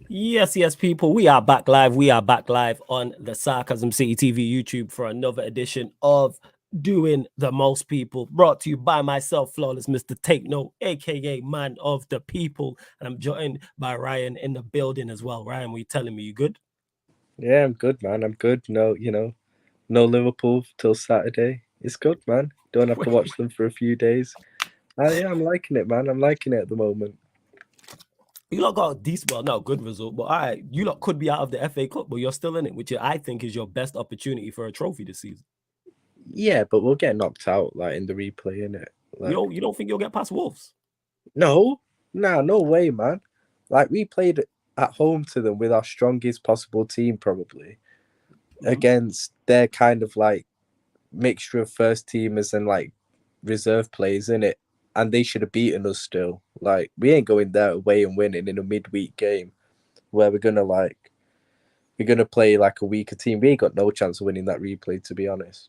Yes, people. We are back live. We are back live on the Sarcasm City TV YouTube for another edition of Doing the Most People. Brought to you by myself, Flawless Mr. Take Note, aka Man of the People. And I'm joined by Ryan in the building as well. Ryan, were you telling me you good? Yeah, I'm good, man. I'm good. No, no Liverpool till Saturday. It's good, man. Don't have to watch them for a few days. Yeah, I'm liking it, man. I'm liking it at the moment. You lot got a decent, well, not a good result, but all right, you lot could be out of the FA Cup, but you're still in it, which I think is your best opportunity for a trophy this season. Yeah, but we'll get knocked out like in the replay, innit? You don't think you'll get past Wolves? No, nah, no way, man. Like we played at home to them with our strongest possible team, probably Mhm. against their kind of like mixture of first teamers and like reserve players in it, and they should have beaten us still. Like we ain't going there away and winning in a midweek game where we're gonna play like a weaker team. We ain't got no chance of winning that replay, to be honest.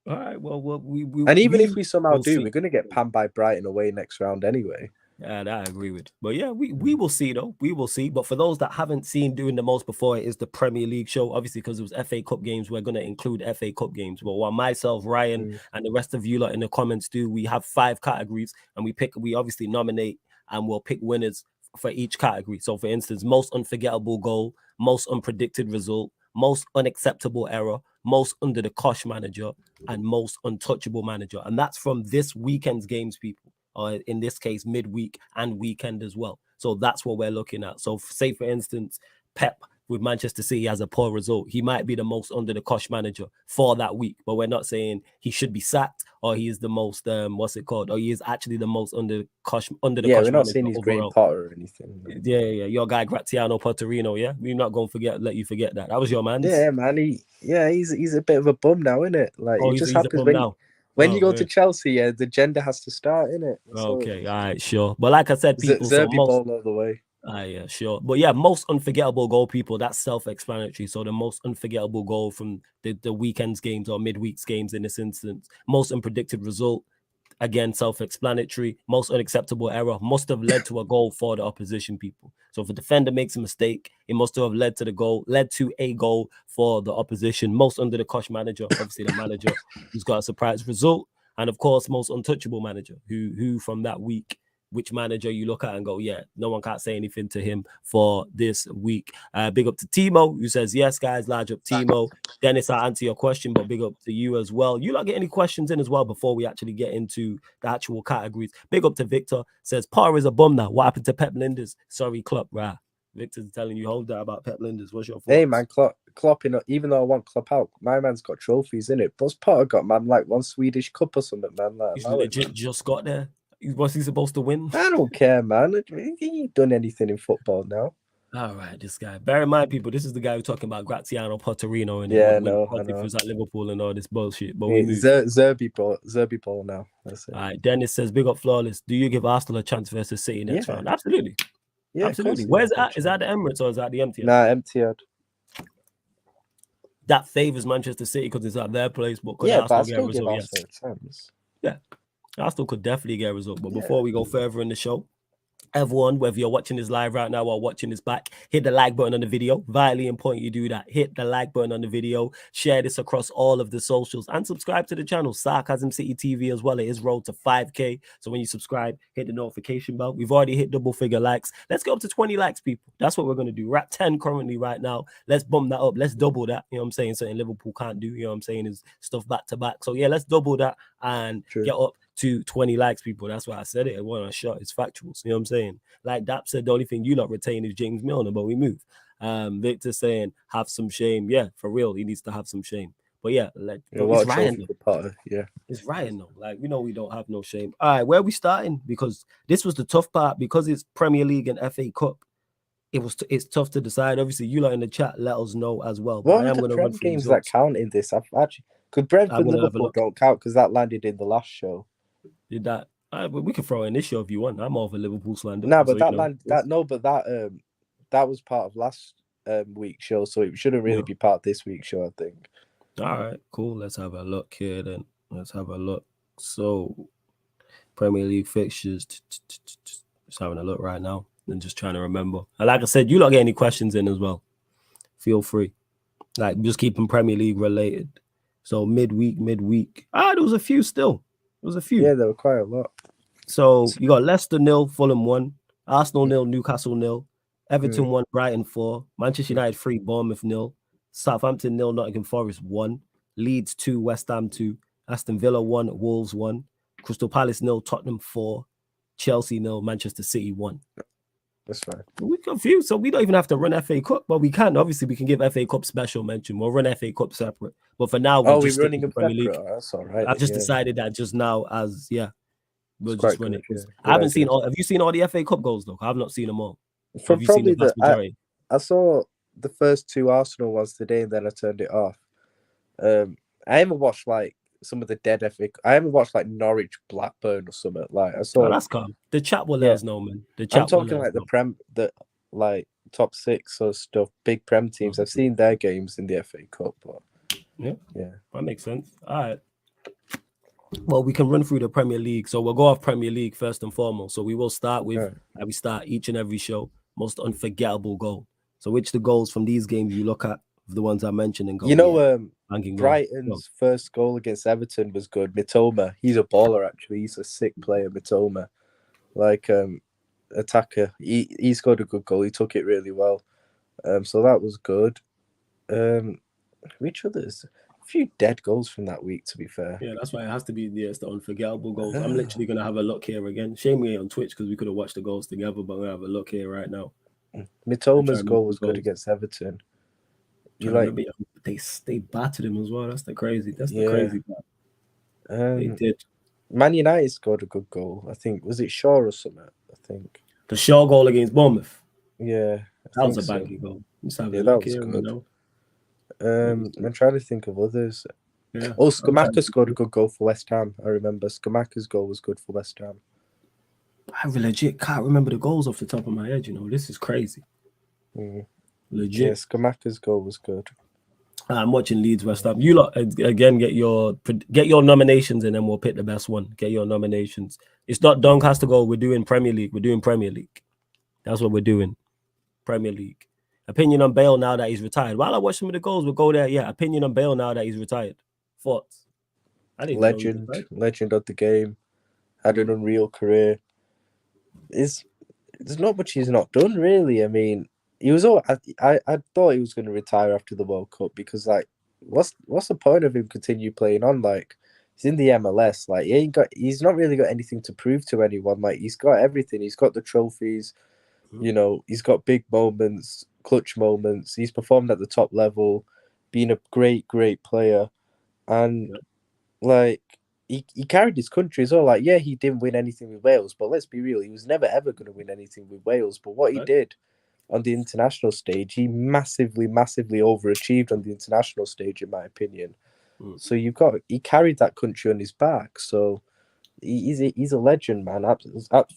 All right, well, we And even if we we somehow will do, see. we're gonna get panned by Brighton away next round anyway. And I agree with. But yeah, we will see though. We will see. But for those that haven't seen Doing the Most before, it is the Premier League show. Obviously, because it was FA Cup games, we're gonna include FA Cup games. But while myself, Ryan, Mm. and the rest of you lot in the comments do, we have 5 categories and we obviously nominate and we'll pick winners for each category. So for instance, most unforgettable goal, most unpredicted result, most unacceptable error, most under the cosh manager, and most untouchable manager. And that's from this weekend's games, people, or in this case, midweek and weekend as well. So that's what we're looking at. So, say for instance, Pep with Manchester City has a poor result. He might be the most under the cosh manager for that week, but we're not saying he should be sacked or he is the most what's it called, or he is actually the most under the Yeah, cosh we're not manager saying he's Graham overall. Potter or anything. No. Yeah. Your guy Graziano Potterino, yeah. We're not gonna let you forget that. That was your man's. Yeah, man. He's a bit of a bum now, isn't it? Like Oh, it just he's a happens bum now. when you Oh, go yeah. to Chelsea. Yeah, the gender has to start, innit? That's all it Okay, is. all right, sure. But like I said, people, so Zerby most ball all the way. yeah, sure. But yeah, most unforgettable goal, people, that's self-explanatory. So the most unforgettable goal from the weekend's games or midweek's games in this instance, most unpredicted result, again, self-explanatory. Most unacceptable error must have led to a goal for the opposition, people. So if a defender makes a mistake, it must have led to a goal for the opposition. Most under the cosh manager, obviously the manager who's got a surprise result. And of course, most untouchable manager, who from that week, which manager you look at and go, yeah, no one can't say anything to him for this week. Big up to Timo, who says, yes, guys, large up Timo. Dennis, I'll answer your question, but big up to you as well. You not get any questions in as well before we actually get into the actual categories. Big up to Victor, says, Par is a bum now. What happened to Pep Linders? Sorry, Klopp, right? Victor's telling you, hold that about Pep Linders. What's your Hey thoughts? man, Klopp in. Even though I want Klopp out, my man's got trophies in it. Plus Potter got man like one Swedish cup or something, man. Like He's allow it, legit man. just got there. What's he supposed to win? I don't care, man. He ain't done anything in football now. All right, this guy. Bear in mind, people, this is the guy who's talking about Graziano Potterino and it Yeah, when I Potter know. was at Liverpool and all this bullshit. But we move. Zerby ball now. That's it. All right, Dennis says, big up Flawless. Do you give Arsenal a chance versus City next Yeah, round? Absolutely. yeah. Of Absolutely. course they Where's have it a at? Is that chance. the Emirates or is that the MTN? Nah, empty. That favors Manchester City because it's at their place, but could Yeah, but I Arsenal get a still give result? Yes. Arsenal a chance. Yeah. Arsenal could definitely get a result. But Yeah. before we go further in the show, everyone, whether you're watching this live right now or watching this back, hit the like button on the video. Vitally important you do that. Hit the like button on the video. Share this across all of the socials and subscribe to the channel, Sarcasm City TV as well. It is road to 5K. So when you subscribe, hit the notification bell. We've already hit double figure likes. Let's go up to 20 likes, people. That's what we're going to do. We're at 10 currently right now. Let's bump that up. Let's double that. You know what I'm saying? Something Liverpool can't do. You know what I'm saying? Is stuff back to back. So yeah, let's double that and True. get up to 20 likes, people. That's why I said it. It wasn't a shot. It's factuals. You know what I'm saying? Like Dap said, the only thing you not retain is James Milner, but we move. Victor saying, have some shame. Yeah, for real. He needs to have some shame. But yeah, like, Yeah, but what it's a Ryan trophy though. for Potter. Yeah. It's Ryan though. Like, we know we don't have no shame. All right, where are we starting? Because this was the tough part because it's Premier League and FA Cup. It's tough to decide. Obviously, you lot in the chat let us know as well. But I What are am the going to run Prem through games that results. count in this? I've actually because I'm Brentford going to have a Liverpool look. don't count because that landed in the last show. Did that? We can throw in this show if you want. I'm more of a Liverpool slander, Nah, so but you know. that was part of last week's show, so it shouldn't really Yeah. be part of this week's show. I think. All right, cool. Let's have a look here then. Let's have a look. So, Premier League fixtures. Just having a look right now. and just trying to remember. And like I said, you lot get any questions in as well, feel free. Like, just keeping Premier League related. So midweek. There was a few still. There was a few. Yeah, there were quite a lot. So you got Leicester 0, Fulham 1, Arsenal 0, Newcastle 0, Everton 1, Brighton 4, Manchester United 3, Bournemouth 0, Southampton 0, Nottingham Forest 1, Leeds 2, West Ham 2, Aston Villa 1, Wolves 1, Crystal Palace 0, Tottenham 4, Chelsea 0, Manchester City 1. That's fine. We're confused, so we don't even have to run FA Cup. Well, we can. Obviously, we can give FA Cup special mention. We'll run FA Cup separate. But for now, we're just running the them Premier separate. League. That's all right. I just decided that just now we'll just run it. I haven't seen all. Have you seen all the FA Cup goals though? I have not seen them all. From probably I saw the first 2 Arsenal ones today, and then I turned it off. I haven't watched like some of the dead FA. I haven't watched like Norwich Blackburn or something. Like I saw. Oh, that's calm. The chat will let us know, man. The chat. I'm talking like the top 6 or stuff. Big Prem teams. I've seen their games in the FA Cup. But yeah, that makes sense. All right. Well, we can run through the Premier League. So we'll go off Premier League first and foremost. So we will start with, we start each and every show, most unforgettable goal. So which the goals from these games you look at, the ones I mentioned, and go. Brighton's first goal against Everton was good. Mitoma, he's a baller actually. He's a sick player, Mitoma. Like attacker. He scored a good goal. He took it really well. So that was good. Which others? A few dead goals from that week, to be fair. Yeah, that's why it has to be it's the unforgettable goals. I'm literally gonna have a look here again. Shame we ain't on Twitch because we could have watched the goals together, but we're gonna have a look here right now. Mitoma's goal was good against Everton. They battered him as well. That's the crazy part. They did. Man United scored a good goal. I think was it Shaw or something? I think the Shaw goal against Bournemouth. Yeah, that was a banky goal. That was good. I'm trying to think of others. Yeah. Oh, Skamaka scored a good goal for West Ham. I remember Skamaka's goal was good for West Ham. I legit can't remember the goals off the top of my head. This is crazy. Legit. Yeah, Skamaka's goal was good. I'm watching Leeds West Ham. You lot again get your nominations and then we'll pick the best one. Get your nominations. It's not Doncaster goal. We're doing Premier League. We're doing Premier League. That's what we're doing. Premier League. Opinion on Bale now that he's retired. While I watch some of the goals, we'll go there. Yeah, opinion on Bale now that he's retired. Thoughts? Legend of the game. Had an unreal career. There's not much he's not done, really. I mean, he was all. I thought he was going to retire after the World Cup because, like, what's the point of him continue playing on? Like, he's in the MLS. Like, he's not really got anything to prove to anyone. Like, he's got everything. He's got the trophies. He's got big moments, clutch moments. He's performed at the top level, being a great player, and like he carried his country as well. Like, yeah, he didn't win anything with Wales, but let's be real, he was never ever going to win anything with Wales. But what he did on the international stage, he massively overachieved on the international stage, in my opinion. So he carried that country on his back. So he's a legend, man.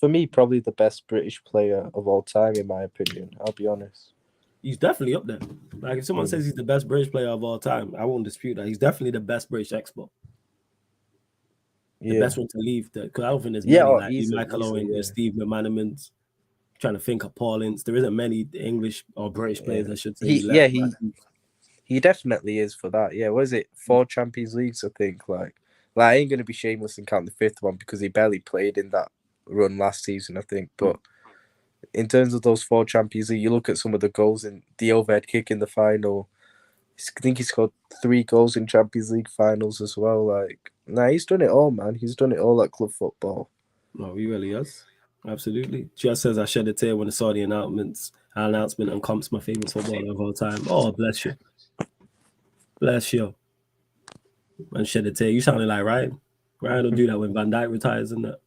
For me, probably the best British player of all time, in my opinion. I'll be honest. He's definitely up there. Like, if someone says he's the best British player of all time, I won't dispute that. He's definitely the best British export. The best one to leave. Because I don't think there's many. Michael Owen, Steve McManaman. Trying to think of Paul Ince. There isn't many English or British players, I should say. He definitely is for that. Yeah, what is it? 4 Champions Leagues, I think. Like I ain't going to be shameless and count the 5th one because he barely played in that run last season, I think. But in terms of those 4 Champions League, you look at some of the goals in the overhead kick in the final. I think he scored 3 goals in Champions League finals as well. Like, he's done it all, man. He's done it all at club football. No, he really has. Absolutely. Just says I shed a tear when I saw the announcement and Comp's my favorite footballer of all time. Oh, bless you. Bless you. And shed a tear. You sounded like Ryan. Ryan will do that when Van Dijk retires, isn't it?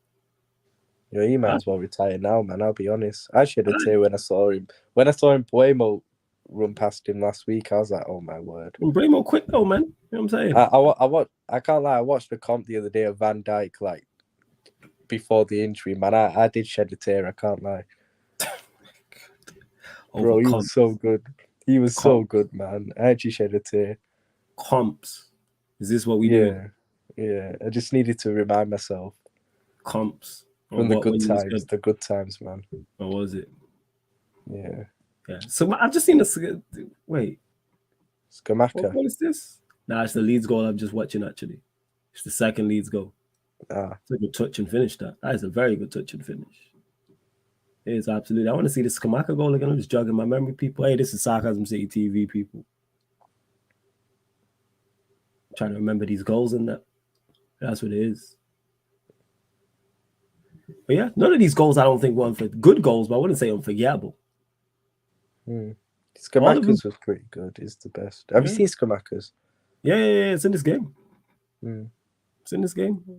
Yeah, he might as well retire now, man. I'll be honest. I shed a tear when I saw him. When I saw him, Buemo run past him last week, I was like, oh my word. Buemo quick though, man. You know what I'm saying? I can't lie. I watched the comp the other day of Van Dijk, like before the injury, man. I did shed a tear. I can't lie. Bro, he was so good. He was so good, man. I actually shed a tear. Comps. Is this what we do? Yeah. I just needed to remind myself. Comps. From the good times, man. What was it? Yeah. Yeah. So I've just seen this. Wait, Skamaka. what is this? Nah, it's the Leeds goal I'm just watching actually. It's the second Leeds goal. It's a good touch and finish. That is a very good touch and finish. It is absolutely. I want to see this Skamaka goal again. I'm just jogging my memory, people. Hey, this is Sarcasm City TV, people. I'm trying to remember these goals and that. That's what it is. But yeah, none of these goals I don't think were good goals, but I wouldn't say unforgettable. Skamaka's was pretty good. It's the best. Have you seen Skamaka's? Yeah, it's in this game. It's in this game. I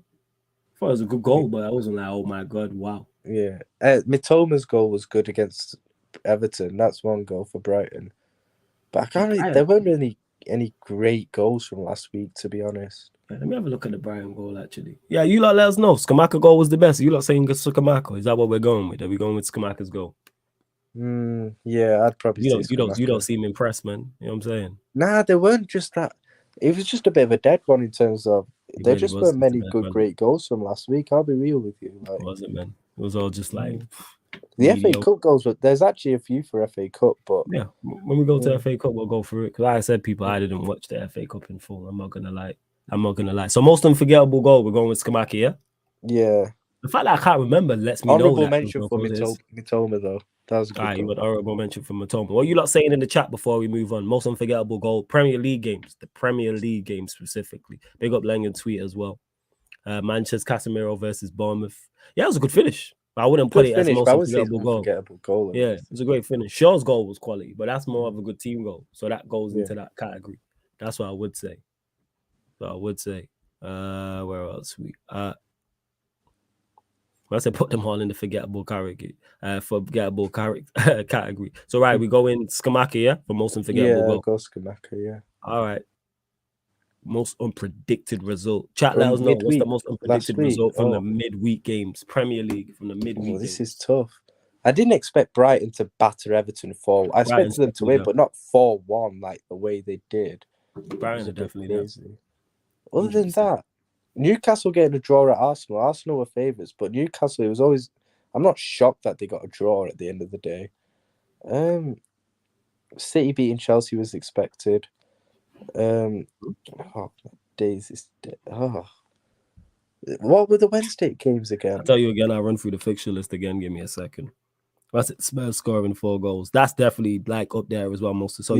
thought it was a good goal, but I wasn't like, oh my god, wow. Yeah, Mitoma's goal was good against Everton. That's one goal for Brighton. But I can't. There weren't really any great goals from last week, to be honest. Yeah, let me have a look at the Brighton goal, actually. Yeah, you lot let us know. Skamaka goal was the best. You lot saying Skamaka. Is that what we're going with? Are we going with Skamaka's goal? Yeah, I'd probably say you don't seem impressed, man. You know what I'm saying? Nah, they weren't just that. It was just a bit of a dead one in terms of there just weren't many great goals from last week. I'll be real with you. Like, it wasn't, man. It was all just like the FA Cup goals. But there's actually a few for FA Cup. But yeah, when we go to FA Cup, we'll go through it. Because like I said, people, I didn't watch the FA Cup in full. I'm not gonna lie. So most unforgettable goal, we're going with Skamaka, yeah? Yeah. The fact that I can't remember lets me honorable know. Honorable mention for Mitoma, though. That was a good. You got honorable mention for Mitoma. What are you lot saying in the chat before we move on? Most unforgettable goal, Premier League games, the Premier League games specifically. Big up Lang and tweet as well. Manchester Casemiro versus Bournemouth. Yeah, it was a good finish. I wouldn't put it as most unforgettable goal. Yeah, it was a great finish. Shaw's goal was quality, but that's more of a good team goal. So that goes into that category. That's what I would say. Where else I said put them all in the forgettable category. Category. So right, we go in Skamaka, yeah, for most unforgettable goal. Go Skamaka, yeah. All right. Most unpredicted result. Chat, let us know what's the most unpredicted result from the midweek games, Premier League from the midweek. This is tough. I didn't expect Brighton to batter Everton 4. I expected them to win, but not 4-1 like the way they did. Brighton are definitely crazy. Other than that, Newcastle getting a draw at Arsenal. Arsenal were favourites, but Newcastle, it was always. I'm not shocked that they got a draw at the end of the day. City beating Chelsea was expected. What were the Wednesday games again? I'll tell you again. I'll run through the fixture list again. Give me a second. That's it. Spurs scoring 4 goals. That's definitely like up there as well. Most so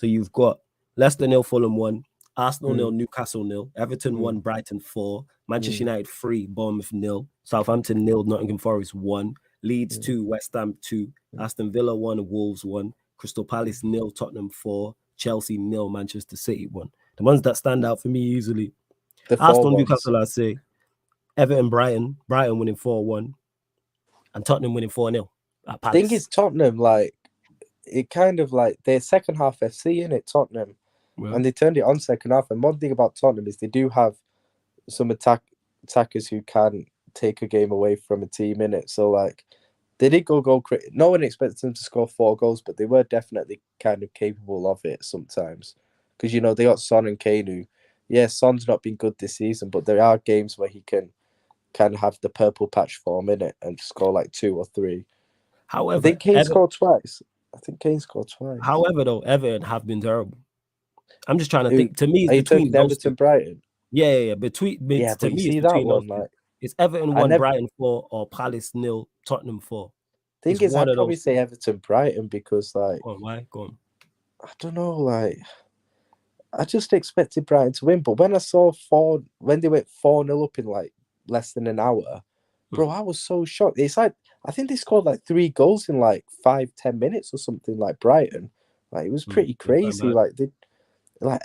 you've got Leicester 0, Fulham 1, Arsenal 0, Newcastle 0, Everton 1, Brighton 4, Manchester United 3, Bournemouth 0, Southampton 0, Nottingham Forest 1, Leeds 2, West Ham 2, Aston Villa 1, Wolves 1, Crystal Palace 0, Tottenham 4, Chelsea 0, Manchester City 1. The ones that stand out for me easily: Arsenal, Newcastle, I say, Everton, Brighton winning 4-1, and Tottenham winning 4-0. I think it's Tottenham, like it kind of like their second half FC in it, Tottenham, and they turned it on second half. And one thing about Tottenham is they do have some attackers who can take a game away from a team in it. So like they did go crazy. No one expected them to score 4 goals, but they were definitely kind of capable of it sometimes. Because, they got Son and Kane who, Son's not been good this season, but there are games where he can kind of have the purple patch form in it and score like 2 or 3. However, I think Kane scored twice. However, though, Everton have been terrible. I'm just trying to think. To me, it's between Everton, Brighton. Yeah. Between me, that one, like it's Everton 1, Brighton 4, or Palace 0, Tottenham 4. Thing is, I'd probably say Everton, Brighton because like. Why? Go on. I don't know, like. I just expected Brighton to win, but when I saw when they went 4-0 up in like less than an hour, bro, I was so shocked. It's like I think they scored like 3 goals in like 5-10 minutes or something. Like Brighton, like it was pretty crazy. Like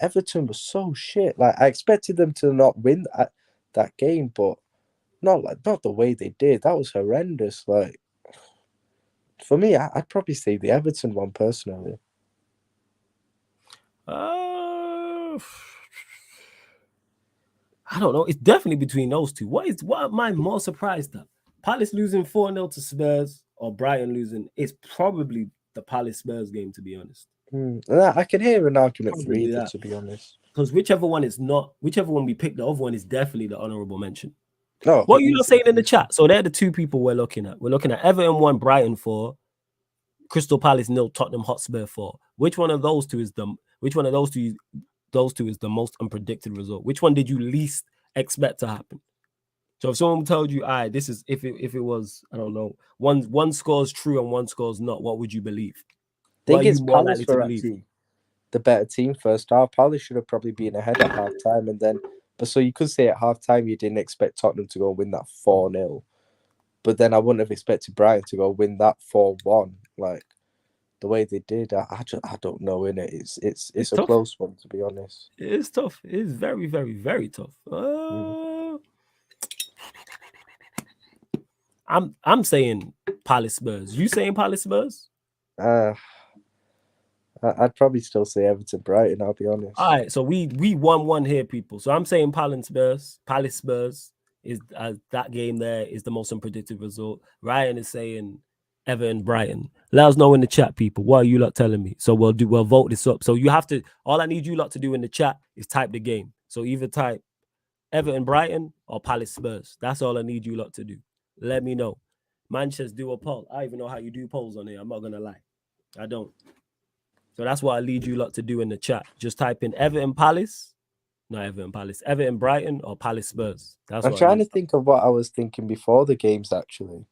Everton was so shit. Like I expected them to not win that game, but not the way they did. That was horrendous. Like for me, I'd probably say the Everton one personally. I don't know. It's definitely between those two. What am I more surprised at? Palace losing 4-0 to Spurs or Brighton losing? It's probably the Palace Spurs game, to be honest. I can hear an argument for either, to be honest. Because whichever one we pick, the other one is definitely the honourable mention. What are you not saying in the chat? So they're the 2 people we're looking at. We're looking at Everton 1, Brighton 4, Crystal Palace 0, Tottenham Hotspur 4. Which one of those two is the most unpredicted result? Which one did you least expect to happen? So if someone told you, this is if it was, I don't know, one scores true and one scores not, what would you believe? I What think are you it's more Palace likely to were believe? actually the better team first half. Palace should have probably been ahead at half time, and then, but so you could say at half time you didn't expect Tottenham to go win that 4-0, but then I wouldn't have expected Brighton to go win that 4-1. Like the way they did, I don't know. Innit? It's a tough. close one, to be honest. It is tough. It is very, very, very tough. I'm saying Palace Spurs. You saying Palace Spurs? I'd probably still say Everton Brighton. I'll be honest. All right, so we 1-1 here, people. So I'm saying Palace Spurs. Palace Spurs is that game there is the most unpredictable result. Ryan is saying Everton Brighton. Let us know in the chat, people. What are you lot telling me? So we'll vote this up. So you have to. All I need you lot to do in the chat is type the game. So either type Everton Brighton or Palace Spurs. That's all I need you lot to do. Let me know. Manchester, do a poll. I even know how you do polls on here. I'm not gonna lie. I don't. So that's what I lead you lot to do in the chat. Just type in Everton Palace. Not Everton Palace. Everton Brighton or Palace Spurs. That's I'm what trying to think of what I was thinking before the games, actually.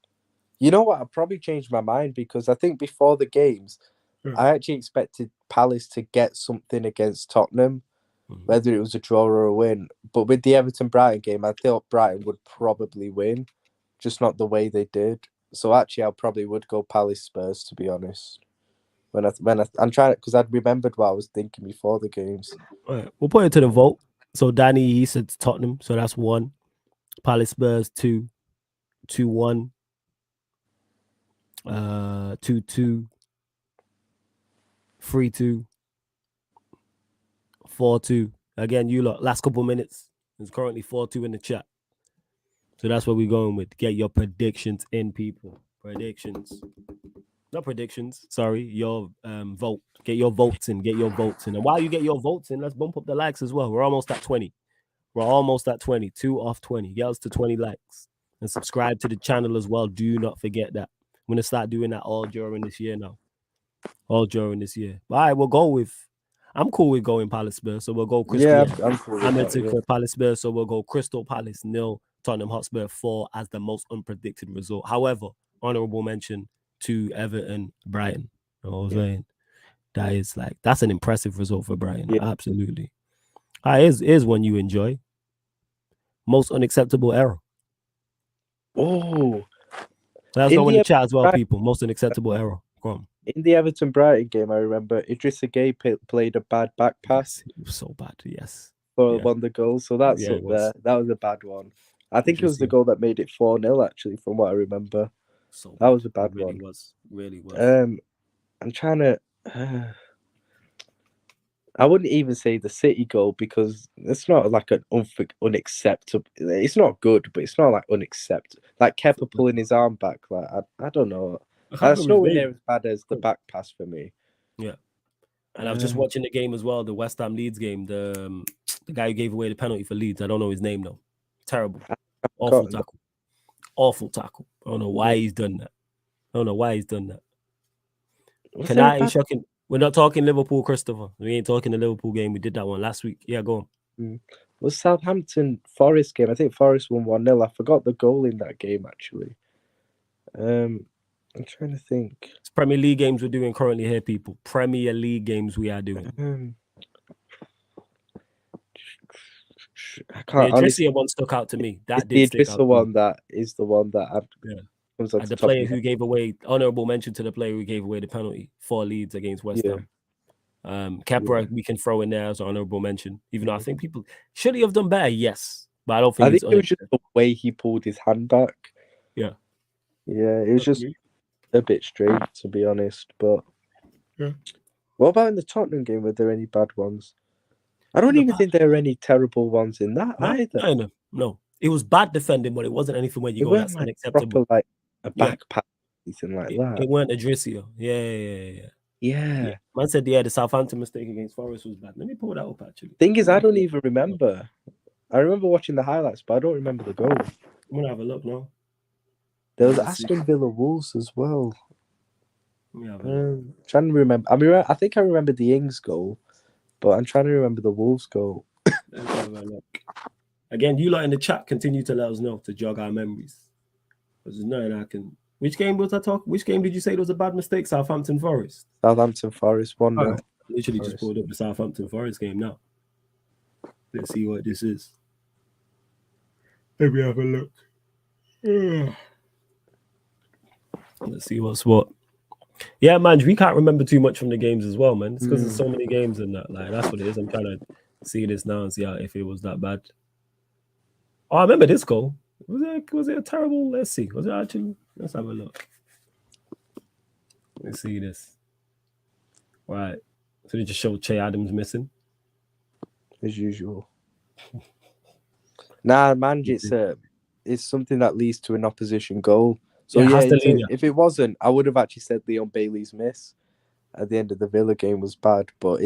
You know what? I probably changed my mind because I think before the games, I actually expected Palace to get something against Tottenham, whether it was a draw or a win. But with the Everton Brighton game, I thought Brighton would probably win, just not the way they did. So actually, I probably would go Palace Spurs, to be honest. I'm trying, because I'd remembered what I was thinking before the games. All right, we'll put it to the vote. So Danny, he said Tottenham, so that's 1. Palace Spurs 2, 2-1, 2-2, 3-2, 4-2. Again, you lot, last couple minutes. It's currently 4-2 in the chat. So that's what we're going with. Get your predictions in, people. Predictions. Not predictions. Sorry, your vote. Get your votes in. Get your votes in. And while you get your votes in, let's bump up the likes as well. We're almost at 20. We're almost at 20. 2 off 20. Get us to 20 likes. And subscribe to the channel as well. Do not forget that. I'm going to start doing that all during this year now. All during this year. But all right, we'll go with... I'm cool with going Palace Spurs, so we'll go Crystal. Yeah, I'm cool with I'm that, into Palace Spurs, so we'll go Crystal Palace 0, Tottenham Hotspur 4 as the most unpredicted result. However, honorable mention to Everton Brighton. You know what I'm saying? That is that's an impressive result for Brighton. Yeah. Absolutely. Here's one you enjoy. Most unacceptable error. Oh. Let us know in the chat as well, people. Most unacceptable error. Go on. In the Everton Brighton game, I remember Idrissa Gueye played a bad back pass. Yes, it was so bad, yes. For one of the goals. So that's up there. That was a bad one. I think it was the goal that made it 4-0, actually, from what I remember. So that was a bad one. Really was. I'm trying to... I wouldn't even say the City goal because it's not like an unacceptable. It's not good, but it's not like unacceptable. Like Kepa pulling his arm back. Like I don't know. That's nowhere near as bad as the back pass for me. Yeah. And I was just watching the game as well, the West Ham Leeds game. The guy who gave away the penalty for Leeds. I don't know his name though. Terrible. Awful tackle. Awful tackle. I don't know why he's done that. Shocking. We're not talking Liverpool, Christopher. We ain't talking the Liverpool game. We did that one last week. Yeah, go on. Was Southampton Forest game? I think Forest won 1-0. I forgot the goal in that game actually. I'm trying to think. It's Premier League games we're doing currently here, people. Premier League games we are doing. I can't. The Idrissa one stuck out to me. That did the Idrissa one that is the one that and the player who gave away, honourable mention to the player who gave away the penalty for Leeds against West Ham. Kepa, we can throw in there as an honourable mention, even though I think people should he have done better. Yes, but I don't think. I think it was just the way he pulled his hand back. Yeah, it was just a bit straight, to be honest. But what about in the Tottenham game? Were there any bad ones? I don't even think there are any terrible ones in that either. No. It was bad defending, but it wasn't anything where you go, that's unacceptable. Like a back pass, anything like that. It weren't Idrissa. Yeah. Man said, the Southampton mistake against Forest was bad. Let me pull that up, actually. Thing is, I don't even remember. I remember watching the highlights, but I don't remember the goal. I'm going to have a look now. There was Aston Villa Wolves as well. Yeah, have a look. Trying to remember. I think I remember the Ings goal, but I'm trying to remember the Wolves goal. Let's have a look. Again, you lot in the chat continue to let us know to jog our memories. Because there's nothing I can. Which game was I talking? Which game did you say was a bad mistake? Southampton Forest. Southampton Forest 1-0. All right. Literally just pulled up the Southampton Forest game now. Let's see what this is. Let me have a look. Let's see what's what. Yeah, man, we can't remember too much from the games as well, man. It's because there's so many games and that. Like, that's what it is. I'm trying to see this now and see if it was that bad. Oh, I remember this goal. Was it a terrible? Let's see. Was it actually? Let's have a look. Let's see this. Right. So they just showed Che Adams missing. As usual. Nah, man, it's something that leads to an opposition goal. So if it wasn't, I would have actually said Leon Bailey's miss at the end of the Villa game was bad, but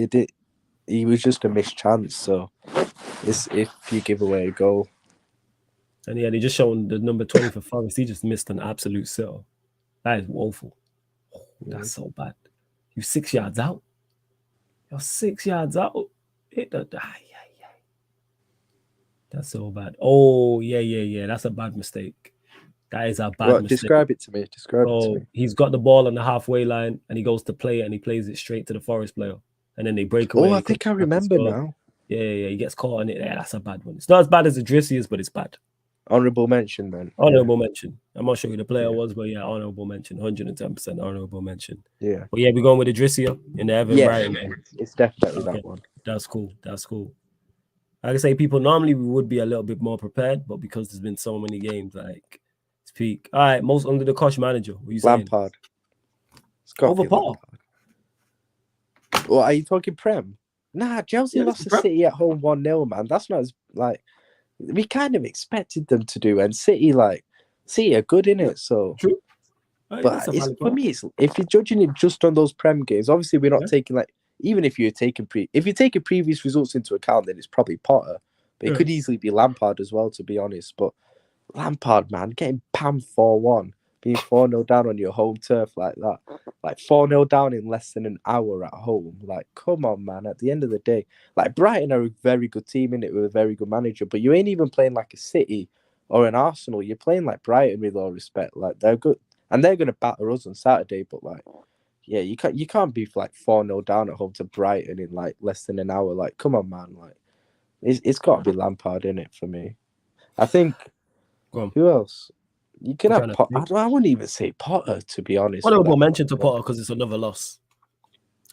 he was just a missed chance. So it's if you give away a goal. And yeah, they just shown the number 20 for Forest. He just missed an absolute sitter. That is woeful. That's so bad. You're 6 yards out. You're 6 yards out. Hit the That's so bad. Oh, yeah. That's a bad mistake. That is a bad mistake. Describe it to me. He's got the ball on the halfway line and he goes to play it and he plays it straight to the Forest player. And then they break away. Oh, I think I remember now. Yeah. He gets caught on it. Yeah, that's a bad one. It's not as bad as Idrissi is, but it's bad. Honorable mention, man. Honorable mention. I'm not sure who the player was, but yeah, honorable mention. 110% honorable mention. Yeah. But yeah, we're going with Idrissi in the Everton Brighton game. It's definitely that one. That's cool. Like I say, people normally we would be a little bit more prepared, but because there's been so many games, like it's peak. All right, most under the cosh manager. What are you saying? Lampard. Over Potter. Well, are you talking Prem? Nah, Chelsea lost to City at home 1-0, man. That's not as like we kind of expected them to do, and City are good in it. So true. But for me, if you're judging it just on those Prem games, obviously we're not taking even if you're taking previous results into account, then it's probably Potter. But it could easily be Lampard as well, to be honest. But Lampard, man, getting pammed 4-1, being 4-0 down on your home turf like that, like 4-0 down in less than an hour at home. Like, come on, man. At the end of the day, like Brighton are a very good team in it with a very good manager, but you ain't even playing like a City or an Arsenal. You're playing like Brighton, with all respect. Like, they're good. And they're going to batter us on Saturday, but like, yeah, you can't be like 4-0 down at home to Brighton in like less than an hour. Like, come on, man. Like, it's got to be Lampard in it for me. I think. Who else? You can have Potter. I wouldn't even say Potter, to be honest. Honorable mention to Potter because it's another loss.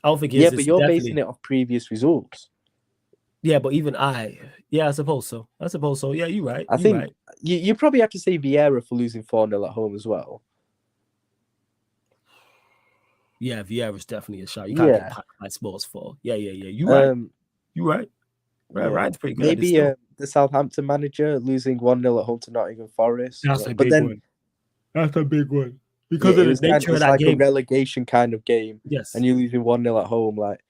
I don't think he is. Yeah, but you're basing it off previous results. Yeah, but even I suppose so. Yeah, you're right. I think you probably have to say Vieira for losing 4-0 at home as well. Yeah, Vieira's definitely a shot. You can't get packed by Sports 4. Yeah. You're right. You're right. Right, pretty good. Maybe the Southampton manager losing 1-0 at home to Nottingham Forest. That's a big one. That's a big one. Because of the nature of that game. It's like a relegation kind of game. Yes. And you're losing 1-0 at home. Like,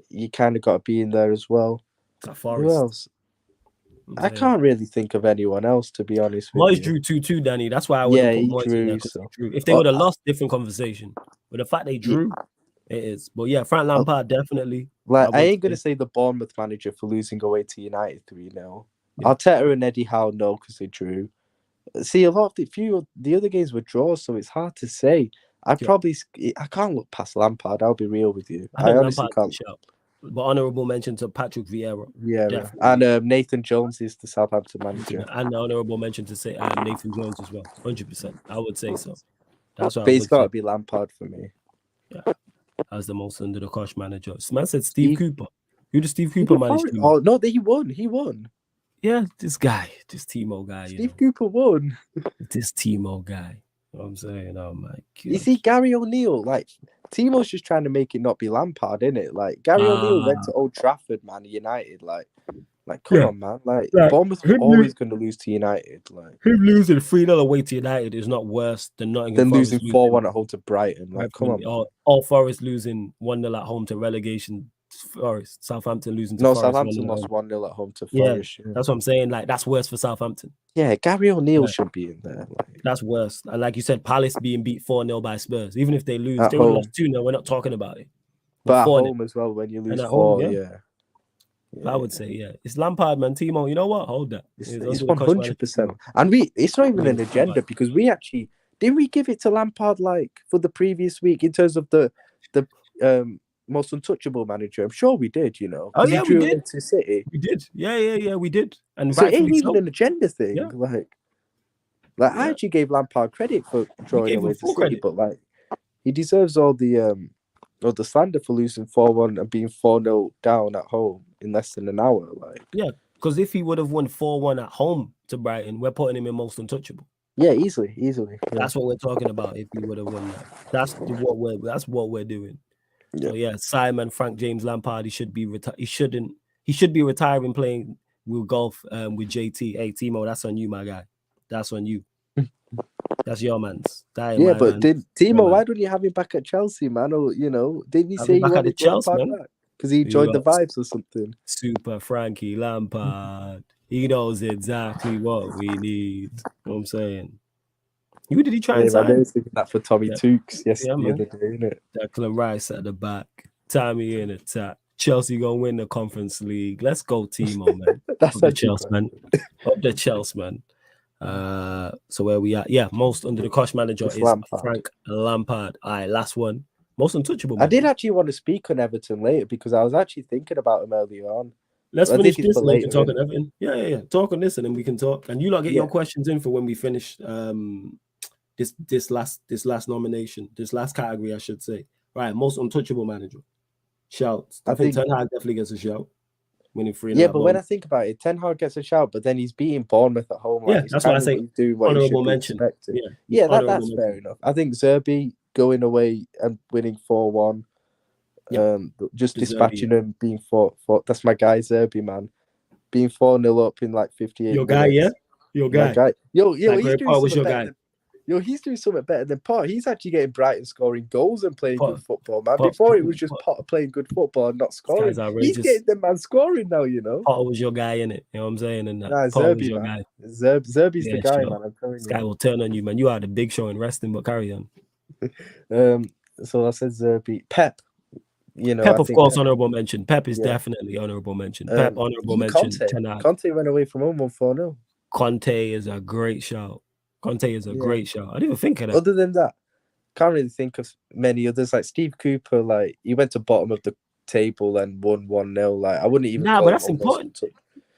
you kind of got to be in there as well. Who else? I can't really think of anyone else, to be honest with you. Moyes drew 2-2, Danny. That's why I wouldn't put Moyes in there. So. If they would have lost, different conversation. But the fact they drew, it is. But yeah, Frank Lampard definitely. Like, I ain't going to say the Bournemouth manager for losing away to United 3-0. Arteta and Eddie Howe, no, because they drew. See, a lot of the other games were draws, so it's hard to say. I can't look past Lampard. I'll be real with you. I honestly can't. But honourable mention to Patrick Vieira. Yeah, and Nathan Jones is the Southampton manager. And honourable mention to say Nathan Jones as well. 100%. I would say so. That's what but it's got to be Lampard for me. Yeah, as the most under the cosh manager. Man said Steve Cooper. Who does Steve Cooper manage? Oh no, he won. Yeah, this Timo guy. Steve Cooper won. This Timo guy. You know what I'm saying? Oh my god. You see, Gary O'Neill, like Timo's just trying to make it not be Lampard, innit? Like Gary O'Neill went to Old Trafford, man, United. Like come on, man. Like Bournemouth are always going to lose to United. Like him losing 3-0 away to United is not worse than Nottingham Forest losing 4-1 at home to Brighton. Like, come on. All Forest losing 1-0 at home to relegation Forest. Southampton losing to No, Forest. Southampton lost 1-0 at home to Yeah, Forest. Yeah, that's what I'm saying. Like, that's worse for Southampton. yeah, Gary O'Neill Yeah. should be in there. Like, That's worse. And like you said, Palace being beat 4-0 by Spurs. Even if they lose, at they would have home. lost 2-0. We're not talking about it. But at 4-0. home as well, when you lose at 4, home, yeah. I would say, yeah. It's Lampard, man. Timo, you know what? Hold that. It's under the 100%. And it's not even an agenda because we actually didn't we give it to Lampard like for the previous week in terms of the most untouchable manager. I'm sure we did, you know. Oh yeah, we did. To City. We did. Yeah, we did. And so it ain't rightfully even so. an agenda thing. Yeah. Like I actually gave Lampard credit for drawing away to City, credit. but like he deserves all the slander for losing 4-1 and being 4-0 down at home in less than an hour. Like, yeah, because if he would have won 4-1 at home to Brighton, we're putting him in most untouchable. Yeah, easily. Yeah. That's what we're talking about. If he would have won that, that's what we're doing. Yeah. So yeah, Simon Frank James Lampard, he should be He should be retiring playing with golf with JT. Hey Timo, that's on you, my guy. That's on you. That's your man's. Yeah, but Timo, why don't you have him back at Chelsea, man? Or didn't he say you wanted Chelsea back? Because he enjoyed the vibes or something. Super Frankie Lampard. He knows exactly what we need. You know what I'm saying? Who did he try and sign? I was thinking that for Tommy Tooks the other day, innit? Declan Rice at the back. Tommy in attack. Chelsea gonna win the Conference League. Let's go, Timo, man. That's the Chelsea, man. Up the Chelsea, man. So where we at? Yeah, most under the cosh manager is Lampard. Frank Lampard. All right, last one. Most untouchable. I did actually want to speak on Everton later because I was actually thinking about him earlier on. Let's finish this and we can talk on Everton. Yeah. Talk on this and then we can talk. And you lot get your questions in for when we finish this last nomination, this last category, I should say. Right, most untouchable manager. Shouts. I think Ten Hag definitely gets a shout. Winning 3-0. Yeah, but when I think about it, Ten Hag gets a shout, but then he's beating Bournemouth at home. Like, that's why I say honourable mention. Yeah, that's fair enough. I think Zerbi going away and winning 4-1. Just dispatching him, being 4. That's my guy Zerbi, man. Being 4-0 up in like 58 Your guy, minutes. Your guy. Yo, he's doing something better. He's doing something better than Potter. He's actually getting Brighton scoring goals and playing good football, man. Before it was just Potter playing good football and not scoring. He's getting the man scoring now, you know. Potter was your guy, innit? You know what I'm saying? And Zerbi was your guy. Zerbi's the guy, man. I'm telling you. This guy will turn on you, man. You are the big show in wrestling, but carry on. So I said Zerbi. Pep. Pep, of course, honourable mention. Pep is definitely honourable mention. Pep, honourable mention. Conte went away from home on 4-0. Conte is a great shout. Great shout. I didn't even think of that. Other than that, can't really think of many others. Like Steve Cooper, like he went to bottom of the table and won 1-0. Like I wouldn't even. But that's important.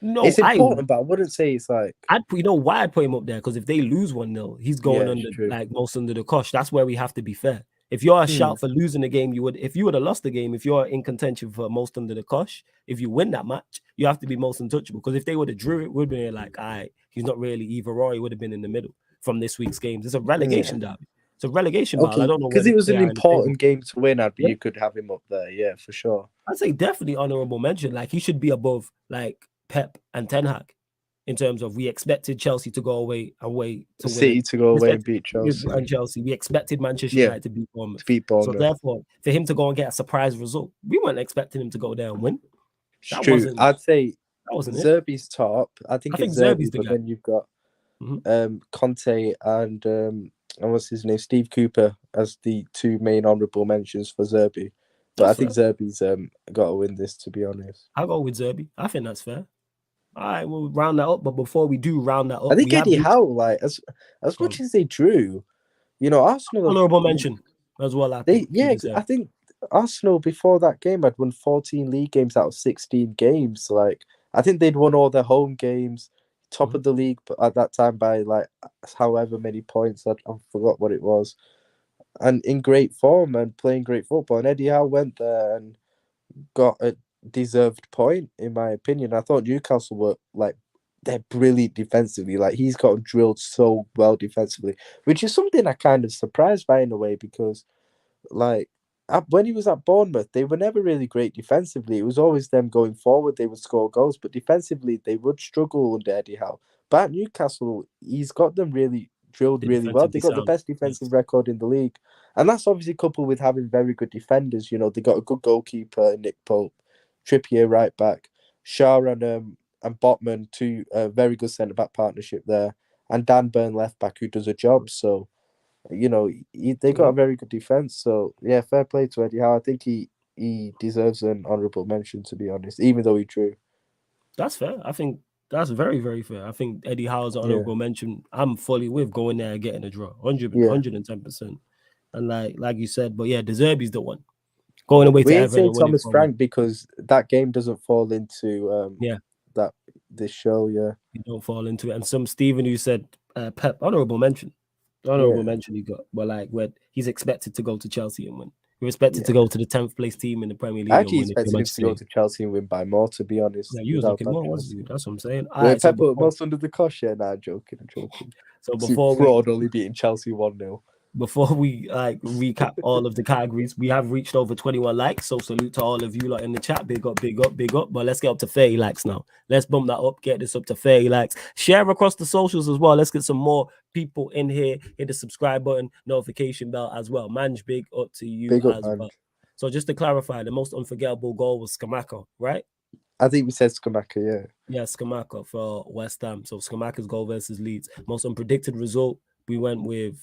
No, it's important, but I wouldn't say it's like. You know why I'd put him up there? Because if they lose 1-0, he's going most under the cosh. That's where we have to be fair. If you're a shout for losing the game, if you would have lost the game, if you're in contention for most under the cosh, if you win that match, you have to be most untouchable. Because if they would have drew it, would be like, all right, he's not really either or. He would have been in the middle from this week's games. It's a relegation derby. It's a relegation battle. I don't know because it was an important game to win. You could have him up there, yeah, for sure. I'd say definitely honourable mention. Like he should be above like Pep and Ten Hag. In terms of, we expected Chelsea to go away to City to go away and beat Chelsea. And Chelsea. We expected Manchester United to beat Bournemouth. So therefore, for him to go and get a surprise result, we weren't expecting him to go there and win. True. I'd say that wasn't Zerbi's top. I think it's Zerbi's but then you've got Conte and what's his name? Steve Cooper as the two main honourable mentions for Zerbi. But I think Zerbi's got to win this, to be honest. I'll go with Zerbi. I think that's fair. All right, we'll round that up. But before we do round that up, I think Eddie Howe, like as much as they drew, Arsenal honourable mention as well. I think Arsenal before that game had won 14 league games out of 16 games. Like I think they'd won all their home games, top of the league, but at that time by like however many points. I forgot what it was, and in great form and playing great football. And Eddie Howe went there and got a deserved point, in my opinion. I thought Newcastle were like they're brilliant defensively. Like he's got drilled so well defensively, which is something I kind of surprised by in a way because, like, when he was at Bournemouth, they were never really great defensively. It was always them going forward. They would score goals, but defensively they would struggle under Eddie Howe. But at Newcastle, he's got them really drilled really well. They got the best defensive record in the league, and that's obviously coupled with having very good defenders. They got a good goalkeeper, Nick Pope. Trippier right back, Shaw and Botman, two very good centre back partnership there, and Dan Burn left back who does a job. So they got a very good defense. So yeah, fair play to Eddie Howe. I think he deserves an honourable mention, to be honest, even though he drew. That's fair. I think that's very, very fair. I think Eddie Howe's honourable mention, I'm fully with going there and getting a draw. 110%. And like you said, but yeah, De Zerbi's the one. Going away to Everton. We say Thomas Frank because that game doesn't fall into this show, You don't fall into it. And some Stephen who said Pep, honourable mention. Honourable mention he got. But like when he's expected to go to Chelsea and win. We're expected to go to the 10th place team in the Premier League. I actually expected him to go to Chelsea and win by more, to be honest. Yeah, you was looking more, wasn't you? That's what I'm saying. Right, Pep put most under the cosh, I'm joking. So before fraud only beating Chelsea 1-0. Before we recap all of the categories, we have reached over 21 likes. So salute to all of you lot in the chat. Big up, big up, big up. But let's get up to 30 likes now. Let's bump that up, get this up to 30 likes. Share across the socials as well. Let's get some more people in here. Hit the subscribe button, notification bell as well. Manj, big up to you as well. So just to clarify, the most unforgettable goal was Skamaka, right? I think we said Skamaka, yeah. Yeah, Skamaka for West Ham. So Skamaka's goal versus Leeds. Most unpredicted result, we went with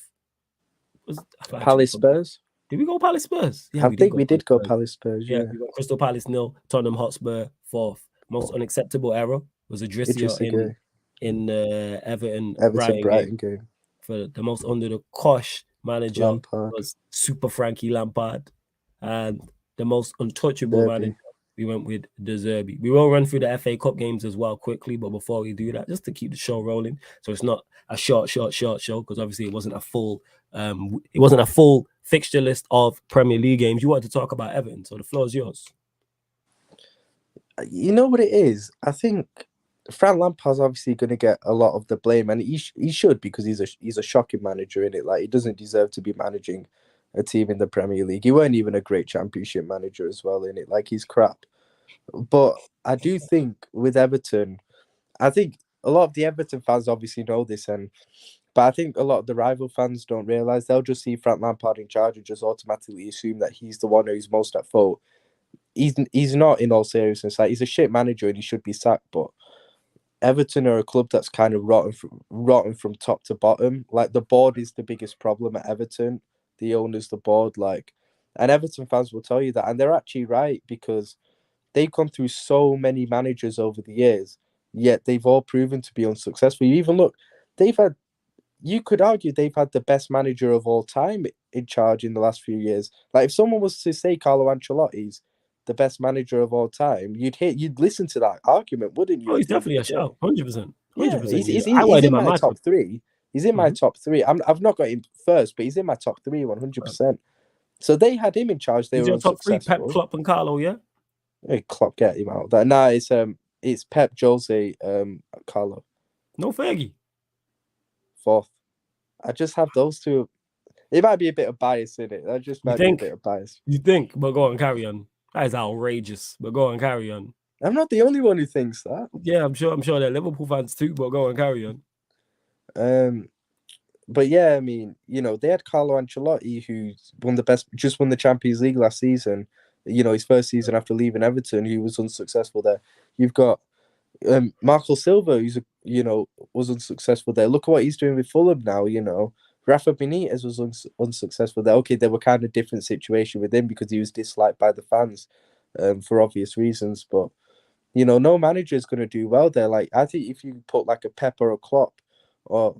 Palace Spurs. Did we go Palace Spurs? Yeah, I think we did go Palace Spurs. Yeah, we got Crystal Palace 0, Tottenham Hotspur 4th. Most unacceptable error was Idrissa in the Everton Brighton game. For the most under the cosh manager was Super Frankie Lampard, and the most untouchable manager we went with De Zerbi. We will run through the FA Cup games as well quickly, but before we do that, just to keep the show rolling, so it's not a short show, because obviously it wasn't a full fixture list of Premier League games. You wanted to talk about Everton, so the floor is yours. You know what it is? I think Frank Lampard's obviously going to get a lot of the blame, and he should, because he's a shocking manager in it. Like, he doesn't deserve to be managing a team in the Premier League. He weren't even a great Championship manager as well in it. Like, he's crap. But I do think with Everton, I think a lot of the Everton fans obviously know this, but I think a lot of the rival fans don't realise. They'll just see Frank Lampard in charge and just automatically assume that he's the one who's most at fault. He's not, in all seriousness. Like, he's a shit manager and he should be sacked, but Everton are a club that's kind of rotten from top to bottom. Like, the board is the biggest problem at Everton. The owners, the board, and Everton fans will tell you that, and they're actually right, because they've gone through so many managers over the years, yet they've all proven to be unsuccessful. You even look, you could argue they've had the best manager of all time in charge in the last few years. Like, if someone was to say Carlo Ancelotti's the best manager of all time, you'd listen to that argument, wouldn't you? Oh, he's definitely a shout, 100%. Yeah, he's in my top three. He's in my top three. I've not got him first, but he's in my top three, 100%. So they had him in charge. They were your top three: Pep, Klopp, and Carlo. Yeah. Hey, Klopp, get him out. Nah, it's Pep, Jose, Carlo. No Fergie. 4th. I just have those two. It might be a bit of bias in it. That just might be a bit of bias. You think? But go on, carry on. That is outrageous. But go on, carry on. I'm not the only one who thinks that. Yeah, I'm sure they're Liverpool fans too. But go on, carry on. But yeah, I mean, they had Carlo Ancelotti, who just won the Champions League last season. His first season after leaving Everton, he was unsuccessful there. You've got Marco Silva, who's was unsuccessful there. Look at what he's doing with Fulham now. Rafa Benitez was unsuccessful there. Okay, they were kind of different situation with him because he was disliked by the fans, for obvious reasons. But no manager is going to do well there. Like, I think if you put like a Pep or a Klopp or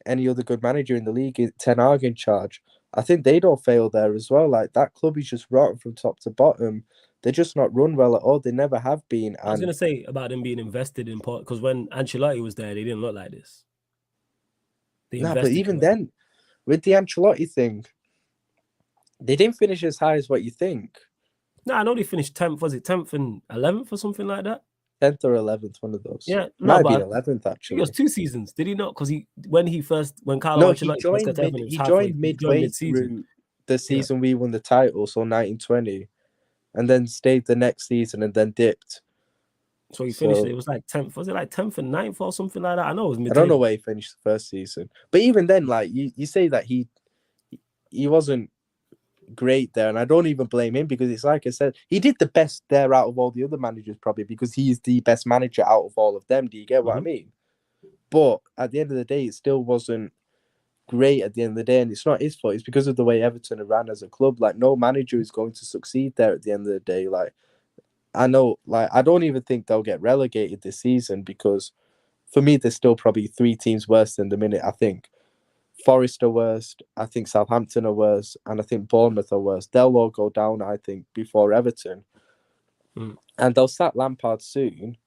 any other good manager in the league, Ten Hag in charge, I think they don't fail there as well. Like, that club is just rotten from top to bottom. They're just not run well at all. They never have been. I was going to say about them being invested in part, because when Ancelotti was there, they didn't look like this. But even then, with the Ancelotti thing, they didn't finish as high as what you think. No, I know they finished 10th. Was it 10th and 11th or something like that? 10th or 11th, one of those. Yeah, might be 11th actually. It was 2 seasons. Did he not? Because when Carlo Ancelotti he joined midway through the season we won the title, so 1920, and then stayed the next season and then dipped. So he finished. It was like 10th. Was it like 10th and 9th or something like that? I know it was mid. I don't know where he finished the first season, but even then, like you say that he wasn't great there, and I don't even blame him because it's like I said, he did the best there out of all the other managers probably because he's the best manager out of all of them. Do you get what I mean? But at the end of the day, it still wasn't great at the end of the day, and it's not his fault. It's because of the way Everton are ran as a club. Like no manager is going to succeed there at the end of the day. Like I know, like I don't even think they'll get relegated this season because for me, there's still probably 3 teams worse than the minute. I think Forest are worst, I think Southampton are worse, and I think Bournemouth are worse. They'll all go down, I think, before Everton. And they'll sack Lampard soon.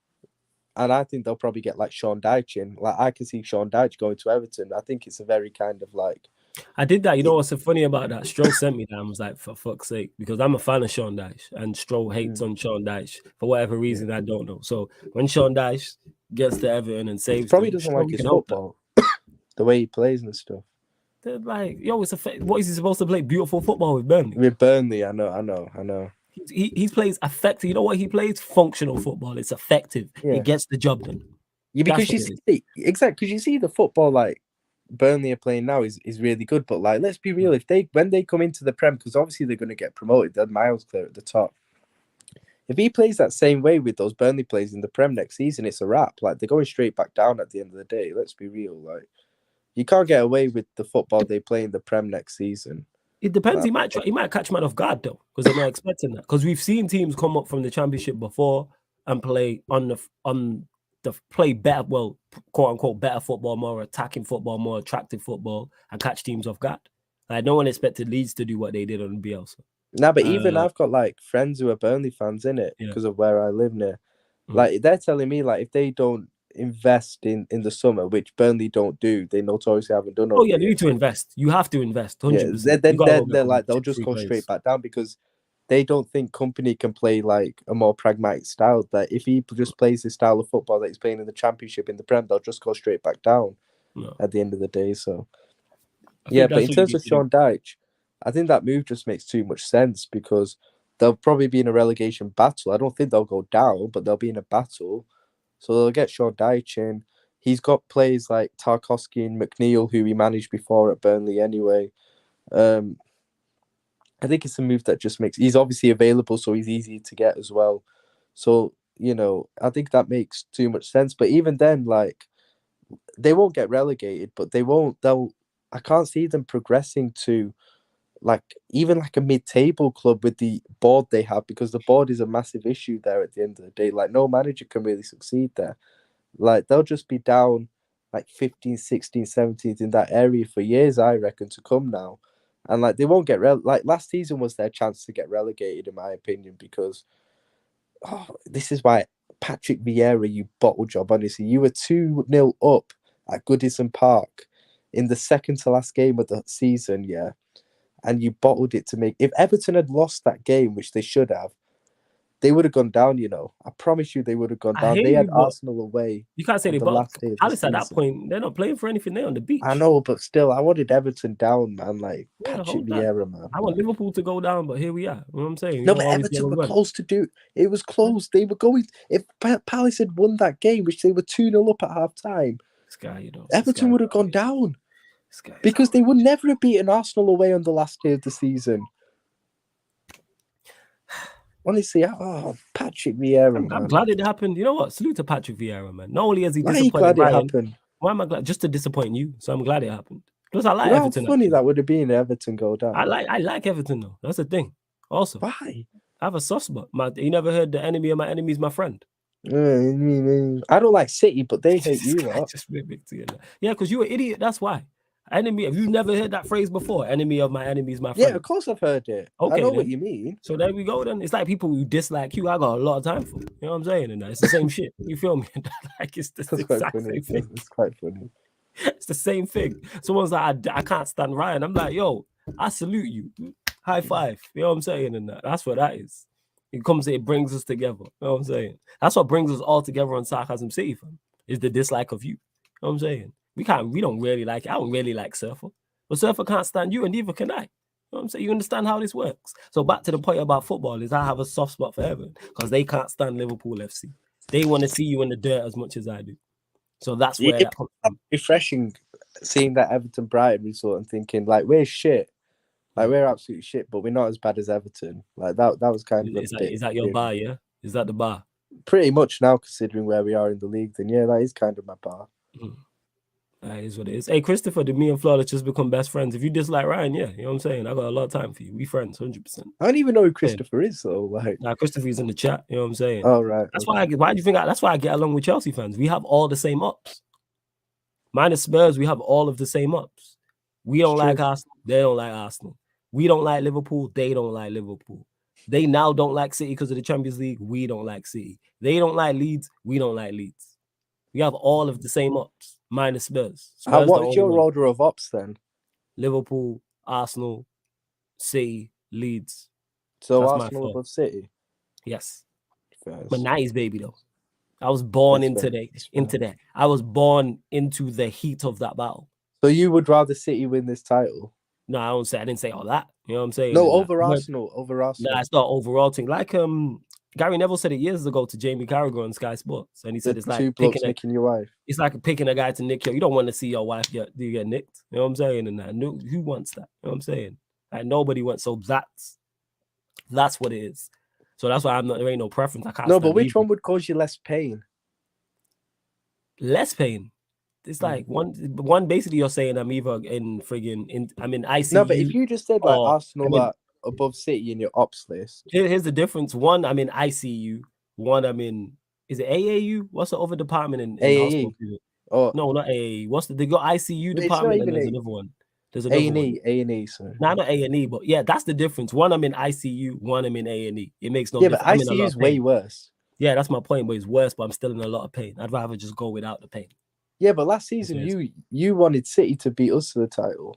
And I think they'll probably get like Sean Dyche in. Like I can see Sean Dyche going to Everton. I think it's a very kind of like. I did that. You know what's so funny about that? Stroll sent me that. I was like, for fuck's sake, because I'm a fan of Sean Dyche, and Stroll hates on Sean Dyche for whatever reason I don't know. So when Sean Dyche gets to Everton and saves, probably them, doesn't Stroll like his can help football, the way he plays and stuff. They're like, yo, it's what is he supposed to play? Beautiful football with Burnley. With Burnley, I know. He plays effective. You know what he plays? Functional football. It's effective. Yeah. It gets the job done. Yeah, because you see, exactly, because you see the football like Burnley are playing now is really good. But like, let's be real, when they come into the Prem, because obviously they're going to get promoted, they're miles clear at the top. If he plays that same way with those Burnley players in the Prem next season, it's a wrap. Like they're going straight back down at the end of the day. Let's be real, like you can't get away with the football they play in the Prem next season. It depends. He might catch man off guard though, because they're not expecting that. Because we've seen teams come up from the Championship before and play play better, well, quote unquote, better football, more attacking football, more attractive football, and catch teams off guard. Like no one expected Leeds to do what they did on Bielsa. No, but even I've got like friends who are Burnley fans in it because of where I live near. Like they're telling me like if they don't invest in the summer, which Burnley don't do, they notoriously haven't done. Oh yeah, they need to invest. You have to invest 100%. Yeah, then they're like they'll just go straight back down because they don't think Company can play like a more pragmatic style. That if he just plays the style of football that he's playing in the Championship in the Prem, they'll just go straight back down at the end of the day. So yeah, but in terms of Sean Dyche, I think that move just makes too much sense because they'll probably be in a relegation battle. I don't think they'll go down, but they'll be in a battle. So they'll get Sean Dyche in. He's got players like Tarkowski and McNeil, who he managed before at Burnley anyway. I think it's a move that just makes... He's obviously available, so he's easy to get as well. So, you know, I think that makes too much sense. But even then, like, they won't get relegated, but I can't see them progressing to, like, even like a mid-table club with the board they have, because the board is a massive issue there at the end of the day. Like, no manager can really succeed there. Like, they'll just be down like 15th, 16th, 17th in that area for years, I reckon, to come now. And like they won't get like last season was their chance to get relegated, in my opinion, because this is why Patrick Vieira, you bottle job, honestly. You were 2-0 up at Goodison Park in the second to last game of the season, yeah. And you bottled it to make... If Everton had lost that game, which they should have, they would have gone down, you know. I promise you they would have gone down. They had Arsenal away. You can't say they bottled. Palace at that point, they're not playing for anything. They're on the beach. I know, but still, I wanted Everton down, man. Like, Patrick Vieira, man. I want Liverpool to go down, but here we are. You know what I'm saying? No, but Everton were close to do... It was close. They were going... If Palace had won that game, which they were 2-0 up at half-time, Everton would have gone down. Because they would never have beaten Arsenal away on the last day of the season. Honestly, Patrick Vieira, man. I'm glad it happened. You know what? Salute to Patrick Vieira, man. Not only has he disappointed Why are you glad it happened? Why am I glad? Just to disappoint you. So I'm glad it happened. Because I like Everton. Everton. How funny that would have been Everton go down. I like Everton, though. That's the thing. Also. Why? I have a soft spot. You never heard the enemy of my enemy is my friend? I don't like City, but they hate you. Yeah, because you're an idiot. That's why. Enemy, have you never heard that phrase before? Enemy of my enemy is my friend. Yeah, of course I've heard it. Okay, I know what you mean. So there we go then. It's like people who dislike you, I got a lot of time for. You know what I'm saying? And it's the same shit. You feel me? Like it's the exact same thing. It's quite funny. It's the same thing. Someone's like, I can't stand Ryan. I'm like, yo, I salute you. High five. You know what I'm saying? And that's what that is. It brings us together. You know what I'm saying? That's what brings us all together on Sarcasm City, fam. Is the dislike of you. You know what I'm saying? We don't really like it. I don't really like Surfer. But Surfer can't stand you, and neither can I. You know what I'm saying? You understand how this works. So back to the point about football is I have a soft spot for Everton because they can't stand Liverpool FC. They want to see you in the dirt as much as I do. So that's where that comes from. Refreshing seeing that Everton Brighton result and thinking, like, we're shit. Like we're absolute shit, but we're not as bad as Everton. Like that was kind of a bit. Is that your bar? Yeah, is that the bar? Pretty much now, considering where we are in the league, then yeah, that is kind of my bar. That is what it is. Hey, Christopher, did me and Flawless just become best friends? If you dislike Ryan, yeah, you know what I'm saying? I got a lot of time for you. We friends, 100%. I don't even know who Christopher is, though. Like, nah, Christopher's in the chat, you know what I'm saying? Oh, right. That's why why do you think that's why I get along with Chelsea fans? We have all the same ups. Minus Spurs, we have all of the same ups. We don't like Arsenal, they don't like Arsenal. We don't like Liverpool, they don't like Liverpool. They now don't like City because of the Champions League. We don't like City. They don't like Leeds. We don't like Leeds. We have all of the same ups, minus Spurs. What's your order of ops then? Liverpool, Arsenal, City, Leeds. So that's Arsenal above City? Yes. First. But 90s baby though. I was born into that. I was born into the heat of that battle. So you would rather City win this title? No, I didn't say all that. You know what I'm saying? No, over Arsenal. Nah, it's not overall thing. Like Gary Neville said it years ago to Jamie Carragher on Sky Sports, and he said it's like two blokes nicking your wife. It's like picking a guy to nick you. You don't want to see your wife get nicked. You know what I'm saying? And that, who wants that? You know what I'm saying? Like nobody wants. So that's what it is. So that's why there ain't no preference. I can't. No, but which one would cause you less pain? Less pain. It's like one. Basically, you're saying I'm either I'm in ICU. No, but if you just said like Arsenal above City in your ops list. Here's the difference. One, I'm in ICU. One, I'm in. Is it AAU? What's the other department in hospital? Oh no, not AAU. They got ICU department and there's another one. There's another A&E. Sorry. Nah, not A&E, but yeah, that's the difference. One, I'm in ICU. One, I'm in A&E. It makes no difference. Yeah, but ICU is way worse. Yeah, that's my point. But it's worse, but I'm still in a lot of pain. I'd rather just go without the pain. Yeah, but last season you wanted City to beat us to the title.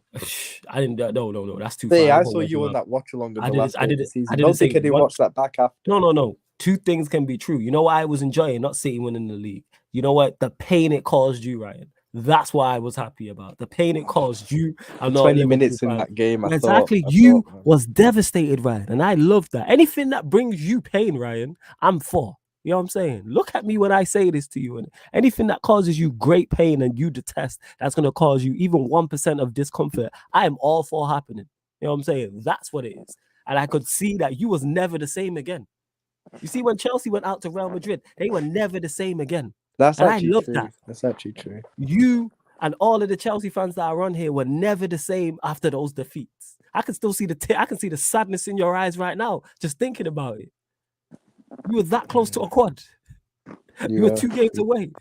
I didn't. No. That's too far. I saw you on that watch along in the last game of the season. I don't think I didn't watch that back after. No. Two things can be true. You know what I was enjoying? Not City winning the league. You know what? The pain it caused you, Ryan. That's why I was happy about the pain it caused you. 20 minutes in that game. Exactly. You was devastated, Ryan, and I love that. Anything that brings you pain, Ryan, I'm for. You know what I'm saying? Look at me when I say this to you. And anything that causes you great pain and you detest, that's going to cause you even 1% of discomfort, I am all for happening. You know what I'm saying? That's what it is. And I could see that you was never the same again. You see, when Chelsea went out to Real Madrid, they were never the same again. That's actually true. That's actually true. You and all of the Chelsea fans that are on here were never the same after those defeats. I can still see I can see the sadness in your eyes right now, just thinking about it. You were that close to a quad. You were 2 games away.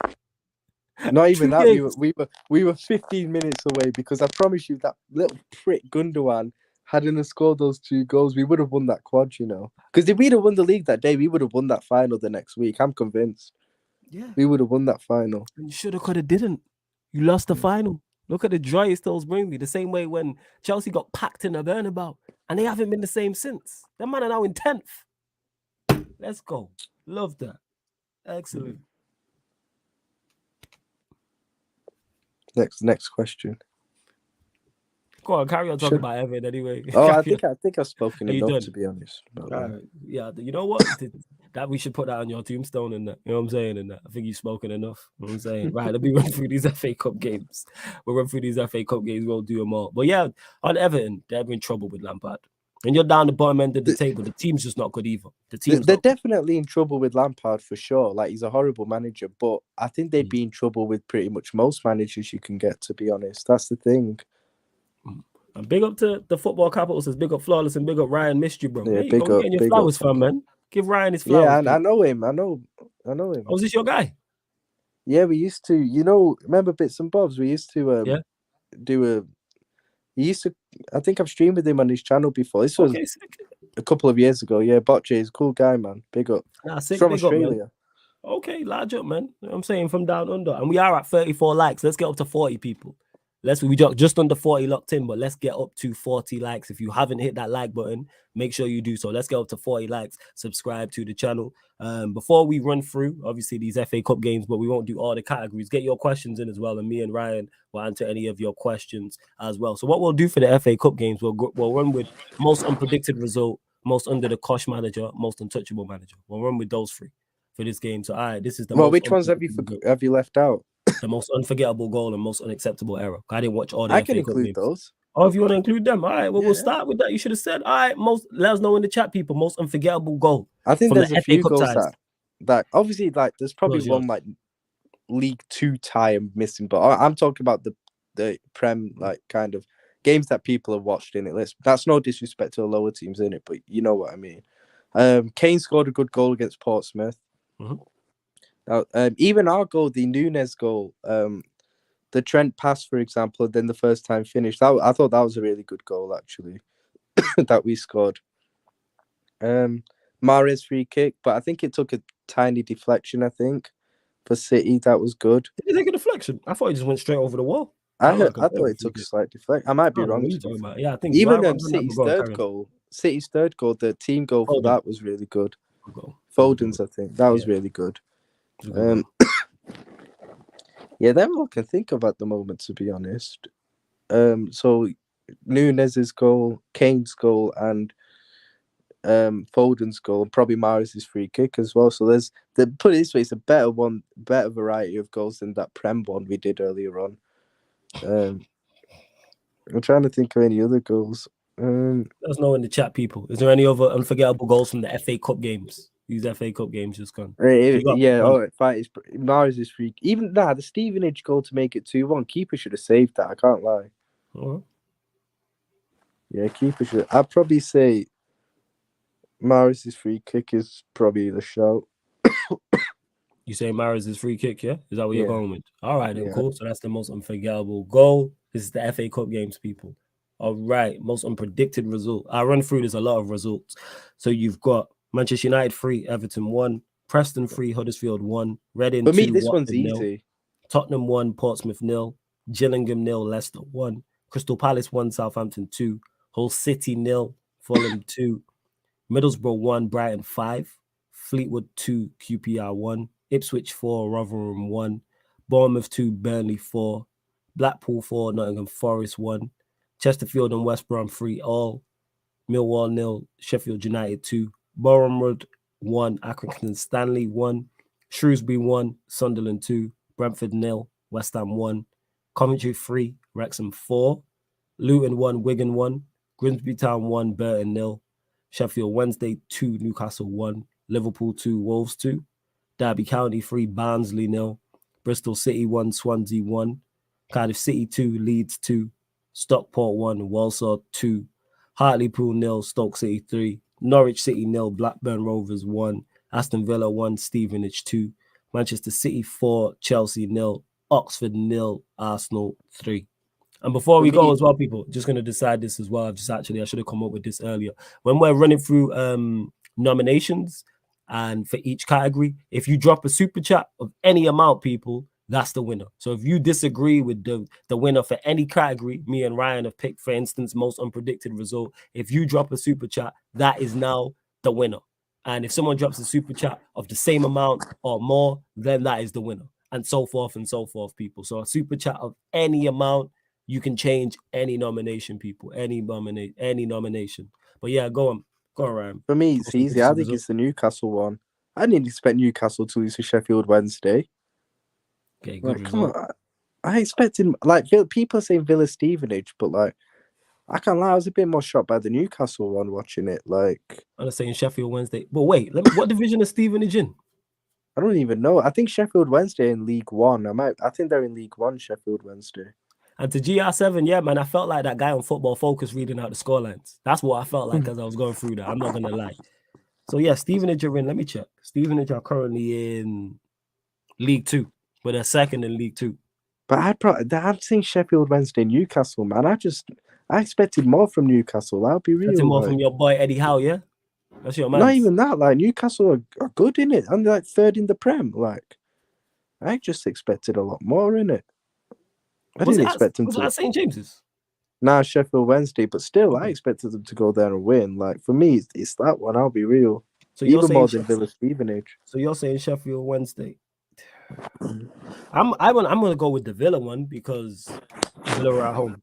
Not even that. We were 15 minutes away because I promise you that little prick Gundogan hadn't scored those 2 goals, we would have won that quad, you know. Because if we'd have won the league that day, we would have won that final the next week. I'm convinced. Yeah. We would have won that final. And you should have, could have, didn't. You lost the final. Look at the joy it still brings me. The same way when Chelsea got packed in the Bernabeu and they haven't been the same since. Them man are now in 10th. Let's go. Love that. Excellent. Next question. Go on, carry on talking about Everton anyway. I think I've spoken enough, to be honest. Yeah, you know what? That we should put that on your tombstone and that. You know what I'm saying? And that I think you've spoken enough. You know what I'm saying? Right, let me run through these FA Cup games. We'll run through these FA Cup games. We'll do them all. But yeah, on Everton, they're in trouble with Lampard. And you're down the bottom end of the table. The team's just not good either. They're definitely in trouble with Lampard for sure. Like, he's a horrible manager, but I think they'd be in trouble with pretty much most managers you can get, to be honest. That's the thing. And big up to the football capital says big up Flawless and big up Ryan. Missed you, bro. Yeah, big up. Your flowers, fam, man. Give Ryan his flowers. Yeah, I know him. I know him. Oh, is this your guy? Yeah, we used to. Remember Bits and Bobs? We used to I think I've streamed with him on his channel before. This was a couple of years ago. Yeah, Botche is a cool guy, man. Big up. From Australia. Up, okay, large up, man. You know what I'm saying, from down under. And we are at 34 likes. Let's get up to 40 people. We just under 40 locked in, but let's get up to 40 likes. If you haven't hit that like button, make sure you do so. Let's get up to 40 likes. Subscribe to the channel. Before we run through, obviously, these FA Cup games, but we won't do all the categories. Get your questions in as well, and me and Ryan will answer any of your questions as well. So what we'll do for the FA Cup games, we'll run with most unpredicted result, most under the cosh manager, most untouchable manager. We'll run with those 3 for this game. So, all right, this is the which ones have you left out? The most unforgettable goal and most unacceptable error. I didn't watch all the FA Cup include games. Those. Oh, if you want to include them, all right. Well, we'll Yeah. start with that. You should have said, all right. Let us know in the chat, people. Most unforgettable goal I think from the there's a FA few Cup goals ties. that obviously like there's probably What's yours? one like League Two tie I'm missing, but I'm talking about the Prem like kind of games that people have watched in it. That's no disrespect to the lower teams in it, but you know what I mean. Kane scored a good goal against Portsmouth. Mhm. Now, even our goal, the Nunes goal, the Trent pass, for example, then the first time finish. I thought that was a really good goal actually that we scored. Mahrez free kick, but I think it took a tiny deflection. I think for City that was good. Did he take a deflection? I thought he just went straight over the wall. I That was heard, like a I bit of thought a it free took a kick. slight deflection. I might I be don't know wrong what to you're be talking fair. about. Yeah, I think Even right on that, but City's go on, carry on. City's third goal, the team goal for Foden. that was really good. Good goal. That was a good Foden's, goal. I think that was Yeah, really good. it was a good goal. Yeah, that's all I can think of at the moment, to be honest. So Nunes's goal, Kane's goal, and Foden's goal, and probably Mahrez's free kick as well. So put it this way, it's a better variety of goals than that Prem one we did earlier on. I'm trying to think of any other goals. Let us know in the chat, people. Is there any other unforgettable goals from the FA Cup games? These FA Cup games just gone. You got Yeah, one. all right, fine. Mahrez's free. Even the Stevenage goal to make it 2-1. Keeper should have saved that. I can't lie. Uh-huh. Yeah, keeper should. I'd probably say Mahrez's free kick is probably the shout. You say Mahrez's free kick, yeah? Is that what you're Yeah, going with? All right, then, yeah. cool. So that's the most unforgettable goal. This is the FA Cup games, people. All right, most unpredicted result. I'll run through. There's a lot of results. So you've got Manchester United 3, Everton 1, Preston 3, Huddersfield 1, Reading For me, 2, this one's Watford 0, easy. Tottenham 1, Portsmouth 0, Gillingham 0, Leicester 1, Crystal Palace 1, Southampton 2, Hull City 0, Fulham 2, Middlesbrough 1, Brighton 5, Fleetwood 2, QPR 1, Ipswich 4, Rotherham 1, Bournemouth 2, Burnley 4, Blackpool 4, Nottingham Forest 1, Chesterfield and West Brom 3 all, Millwall 0, Sheffield United 2, Bournemouth 1, Accrington Stanley 1, Shrewsbury 1, Sunderland 2, Brentford 0, West Ham 1, Coventry 3, Wrexham 4, Luton 1, Wigan 1, Grimsby Town 1, Burton 0, Sheffield Wednesday 2, Newcastle 1, Liverpool 2, Wolves 2, Derby County 3, Barnsley 0, Bristol City 1, Swansea 1, Cardiff City 2, Leeds 2, Stockport 1, Walsall 2, Hartlepool 0, Stoke City 3, Norwich City 0, Blackburn Rovers 1, Aston Villa 1, Stevenage 2, Manchester City 4, Chelsea 0, Oxford 0, Arsenal 3. And before For we go me, as well, people, just going to decide this as well. I should have come up with this earlier. When we're running through nominations and for each category, if you drop a super chat of any amount, people, that's the winner. So if you disagree with the winner for any category, me and Ryan have picked, for instance, most unpredicted result. If you drop a super chat, that is now the winner. And if someone drops a super chat of the same amount or more, then that is the winner. And so forth, people. So a super chat of any amount, you can change any nomination, people. Any nomination. But yeah, go on, Ryan. for me, it's easy. I think it's the Newcastle one. I didn't expect Newcastle to lose to Sheffield Wednesday. Okay, good Like, come result. on. I expected like people are saying Villa Stevenage, but like I can't lie, I was a bit more shocked by the Newcastle one watching it. Like I'm saying Sheffield Wednesday. But wait, what division is Stevenage in? I don't even know. I think Sheffield Wednesday in League One. I think they're in League One, Sheffield Wednesday. And to GR7, yeah, man, I felt like that guy on Football Focus reading out the scorelines. That's what I felt like as I was going through that. I'm not gonna lie. So yeah, Stevenage are in. Let me check. Stevenage are currently in League 2, but they're second in League 2. But I'm saying Sheffield Wednesday, Newcastle, man. I expected more from Newcastle. I'll be That's real. more Like, from your boy Eddie Howe, yeah? That's your man. not even that. Like Newcastle are good in it, and they're like third in the Prem. Like, I just expected a lot more in it. I didn't expect them was to. that St. James's? Now Sheffield Wednesday, but still, I Okay. expected them to go there and win. Like for me, it's that one. I'll be real. So you're Even saying more than Villa Stevenage. So you're saying Sheffield Wednesday. I'm gonna go with the Villa one because Villa are at home.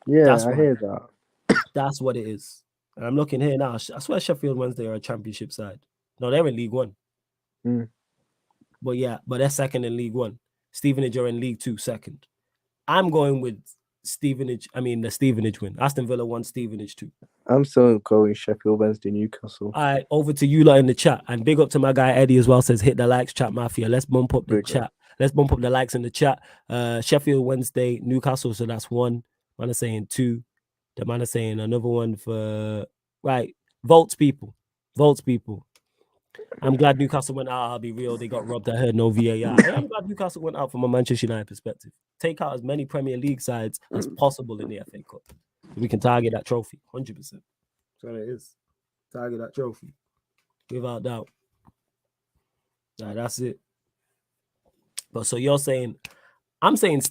Yeah, That's I why. hear that. That's what it is. And I'm looking here now. I swear Sheffield Wednesday are a championship side. No, they're in League One. Mm. But yeah, they're second in League One. Stevenage are in League 2, second. I'm going with Stevenage. I mean, the Stevenage win. Aston Villa 1, Stevenage 2. I'm still going Sheffield Wednesday, Newcastle. All right, over to you lot in the chat. And big up to my guy Eddie as well. Says hit the likes, chat mafia. Let's bump up the Big chat. Let's bump up the likes in the chat. Sheffield Wednesday, Newcastle. So that's 1. Man is saying 2. The man is saying another one for right. Votes, people. Votes, people. I'm glad Newcastle went out. I'll be real. They got robbed. I heard no VAR. I'm glad Newcastle went out from a Manchester United perspective. Take out as many Premier League sides as possible in the FA Cup. We can target that trophy 100%. That's what it is. Target that trophy without doubt. Nah, that's it. But so you're saying, I'm saying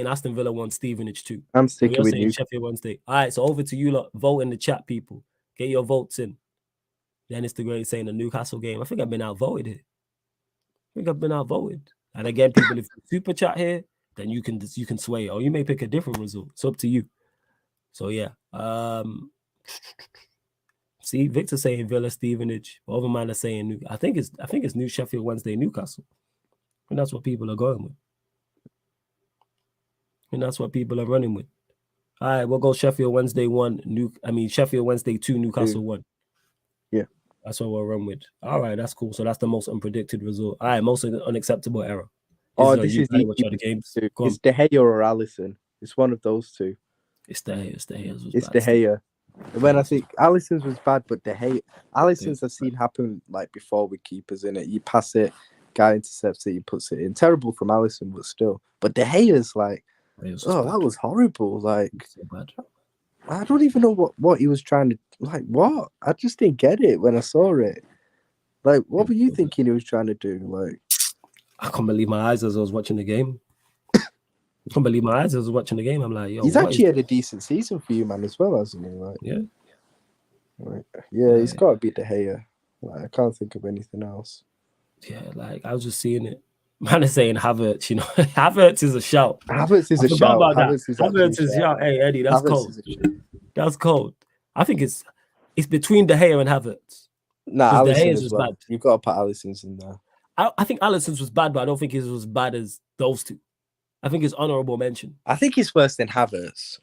Aston Villa 1, Stevenage 2. I'm sticking You're with saying you. Sheffield Wednesday. All right, so over to you lot. Vote in the chat, people. Get your votes in. Then it's the great saying the Newcastle game. I think I've been outvoted here. And again, people, if you super chat here, then you can sway, or you may pick a different result. It's up to you. So yeah. See, Victor saying Villa, Stevenage. Other man are saying I think it's New Sheffield Wednesday, Newcastle. And that's what people are going with. And that's what people are running with. All right, we'll go Sheffield Wednesday 1, Sheffield Wednesday 2, Newcastle 1. Yeah. That's what we'll run with. All right, that's cool. So that's the most unpredicted result. All right, most unacceptable error. This is easy. Watch the games. It's De Gea or Alisson. It's one of those two. It's De Gea. It's De Gea. When I think Alisson's was bad, but De Gea, Alisson's I've seen happen like before with keepers in it. You pass it, guy intercepts it, he puts it in. Terrible from Alisson, but still. But De Gea's like, that was horrible. Like, so bad. I don't even know what he was trying to like. What? I just didn't get it when I saw it. Like, what were you thinking he was trying to do? Like, I can't believe my eyes as I was watching the game. I'm like, yo, he's actually had a decent season for you, man, as well, hasn't he? Like, he's got to be De Gea. Like, I can't think of anything else. Yeah, like I was just seeing it. Man is saying Havertz, Havertz is a shout. Havertz is a shout. Havertz is a shout. Hey, Eddie, that's cold. That's cold. I think it's between De Gea and Havertz. Nah, Alisson as well. Bad. You've got to put Alisson's in there. I think Alisson's was bad, but I don't think it was as bad as those two. I think it's honorable mention. I think it's worse than Havertz.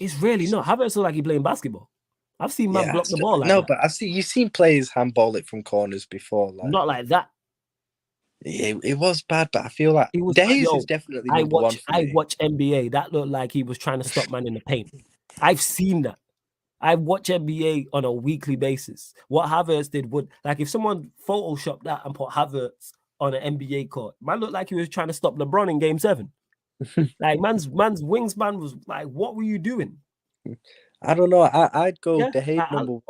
It's really not. Havertz looks like he's playing basketball. I've seen man block the ball like that. But you've seen players handball it from corners before. Like, not like that. It was bad, but I feel like De Gea is definitely number one for me. I watch NBA. That looked like he was trying to stop man in the paint. I've seen that. I watch NBA on a weekly basis. What Havertz did would, like, if someone photoshopped that and put Havertz on an NBA court, man looked like he was trying to stop LeBron in Game 7. Like, man's wingspan was like, what were you doing? I don't know. I'd go De Gea number 1.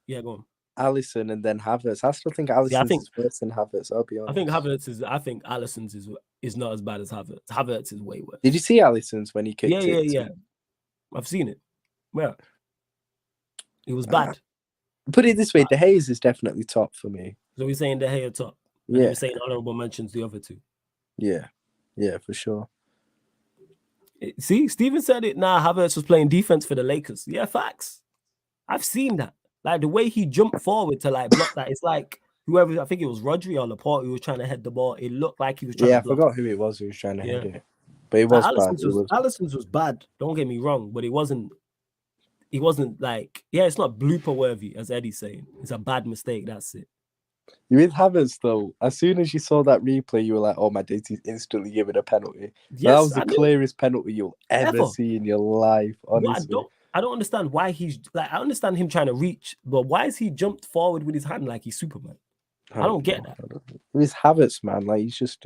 Yeah, go on. Alisson and then Havertz. I still think Alisson's is worse than Havertz. I'll be honest. I think Alisson's is not as bad as Havertz. Havertz is way worse. Did you see Alisson's when he kicked it? Yeah. I've seen it. Yeah. It was bad. Put it this way, De Gea's is definitely top for me. So we're saying De Gea top. And we're saying honorable mentions the other two. Yeah, for sure. See, Steven said it. Havertz was playing defense for the Lakers. Yeah, facts. I've seen that. Like the way he jumped forward to like block that. It's like whoever, I think it was Rodri or Laporte who was trying to head the ball. It looked like he was trying to block. I forgot who it was who was trying to head it. But it was bad. Alisson's was bad. Don't get me wrong, but it wasn't like, it's not blooper worthy, as Eddie's saying. It's a bad mistake. That's it. You with Havertz though, as soon as you saw that replay, you were like, "Oh my days, he's instantly given a penalty." Yes, that was the clearest penalty you'll ever see in your life. Honestly, I don't understand why he's like. I understand him trying to reach, but why is he jumped forward with his hand like he's Superman? I don't get that. With Havertz, man, like he's just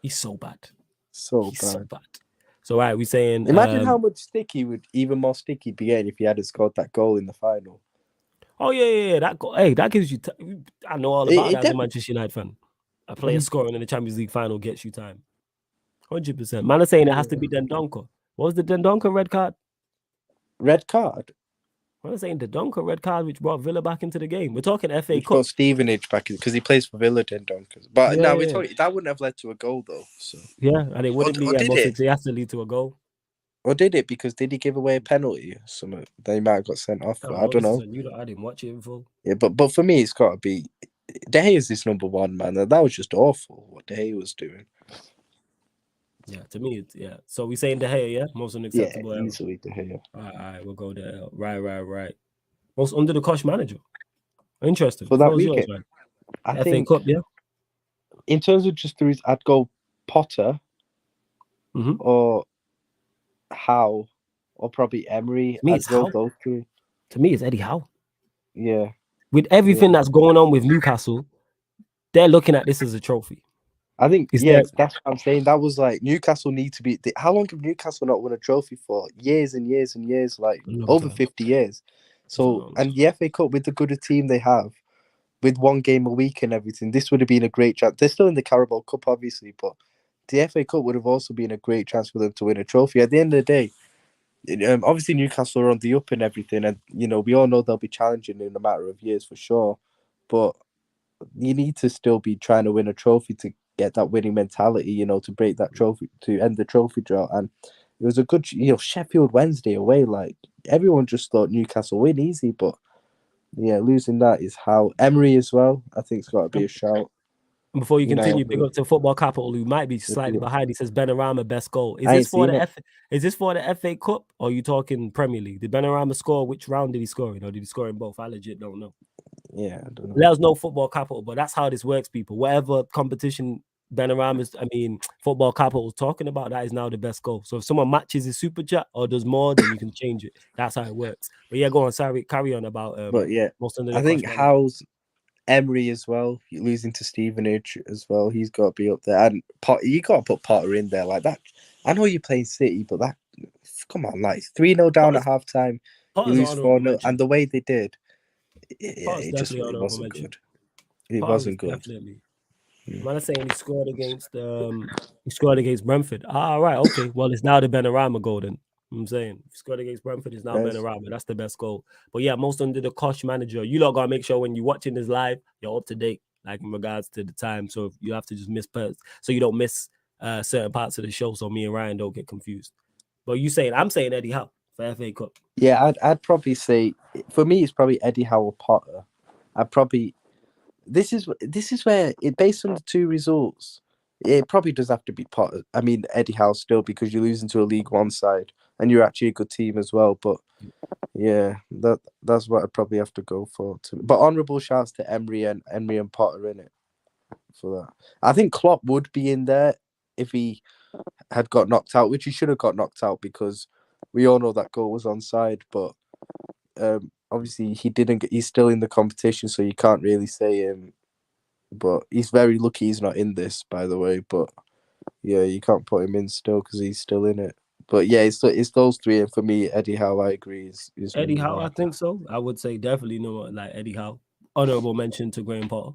he's so bad, so bad. So we saying, imagine how much stick he would, even more stick he'd be getting if he had scored that goal in the final. Oh yeah. That goal, that gives you. I know all about that as a Manchester United fan. A player scoring in the Champions League final gets you time. 100%. Man is saying it has to be Dendoncker. What was the Dendoncker red card? Red card? Man is saying Dendoncker red card, which brought Villa back into the game. We're talking FA Cup. Got Stevenage back because he plays for Villa, Dendoncker. But we're talking, that wouldn't have led to a goal though. So and it wouldn't be. It has to lead to a goal. Or did it? Because did he give away a penalty? Something they might have got sent off. I don't know. I didn't watch it in full. Yeah, but for me, it's got to be De Gea is this number 1, man. That was just awful what De Gea was doing. Yeah, to me, it's yeah. So we saying De Gea, yeah, most unacceptable ever. easily De Gea. All right, we'll go there. Right. Most under the cosh manager. Interesting. For that Floor's yours, weekend, man. I FA think Cup, yeah. in terms of just the I'd go Potter Mm-hmm. or Howe or probably Emery. To me, I'd it's go Howe. those three. To me, it's Eddie Howe. Yeah, With everything that's going on with Newcastle, they're looking at this as a trophy. I think Is that that's what I'm saying. That was like Newcastle need to be. How long have Newcastle not won a trophy for? Years and years and years, like a long over time? 50 years. It's a So, long and time. the FA Cup with the good team they have, with one game a week and everything, this would have been a great chance. They're still in the Carabao Cup, obviously, but the FA Cup would have also been a great chance for them to win a trophy. At the end of the day, obviously Newcastle are on the up and everything, and we all know they'll be challenging in a matter of years for sure. But you need to still be trying to win a trophy to get that winning mentality, to break that trophy, to end the trophy drought. And it was a good, Sheffield Wednesday away. Like everyone just thought Newcastle win easy, but yeah, losing that is how. Emery as well, I think it's got to be a shout. Before you United, continue, big up to Football Capital, who might be slightly behind. He says Benrahma best goal. Is I this ain't for seen the it. Is this for the FA Cup or are you talking Premier League? Did Benrahma score? Which round did he score in? Or did he score in both? I legit don't know. Yeah, I don't know. Let us know Football Capital, but that's how this works, people. Whatever competition Football Capital is talking about, that is now the best goal. So if someone matches his super chat or does more, then you can change it. That's how it works. But yeah, go on, sorry, carry on about But yeah, most under I the think cosh. Howe's Emery as well, losing to Stevenage as well. He's got to be up there, and you got to put Potter in there like that. I know you're playing City, but that, come on, like 3-0 down at half time, you Potter's lose honorable 4-0, mention. and the way they did, Potter's it definitely it honorable wasn't mention. good. It Potter wasn't is good. definitely. Man, saying he scored against Brentford. Right, okay. Well, it's now the Benrahma goal then. I'm saying he scored against Brentford, it's now Benrahma. That's the best goal. But yeah, most under the cosh manager. You lot gotta make sure when you're watching this live, you're up to date, like in regards to the time. So you have to just miss parts, so you don't miss certain parts of the show. So me and Ryan don't get confused. But I'm saying Eddie Howe for FA Cup. Yeah, I'd probably say for me it's probably Eddie Howe or Potter. I'd probably this is where it, based on the two results, it probably does have to be Potter. I mean Eddie Howe still, because you're losing to a League One side and you're actually a good team as well. But yeah, that's what I'd probably have to go for. But honourable shouts to Emery and Potter in it for that. I think Klopp would be in there if he had got knocked out, which he should have got knocked out because we all know that goal was onside. But obviously he didn't. He's still in the competition, so you can't really say him. But he's very lucky he's not in this, by the way. But yeah, you can't put him in still because he's still in it. But yeah, it's those three, and for me, Eddie Howe, I agree, is Eddie really Howe, hard. I think so. I would say definitely like Eddie Howe. Honorable mention to Graham Potter.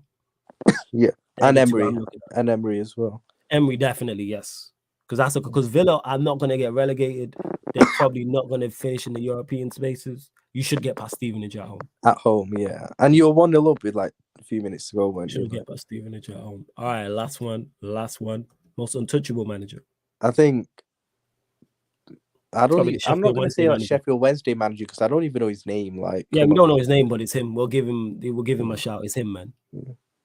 Yeah, They're and the two Emery, I'm looking at. and Emery as well. Emery definitely, yes. Because Villa are not going to get relegated. They're probably not going to finish in the European spaces. You should get past Stevenage at home. At home, yeah. And you were 1-0 up with like a few minutes to go, weren't you? Should get past Stevenage at home. All right, last one. Most untouchable manager. I think I'm not going to say like Sheffield Wednesday manager because I don't even know his name. Like, yeah, we don't know his name, but it's him. We'll give him a shout. It's him, man.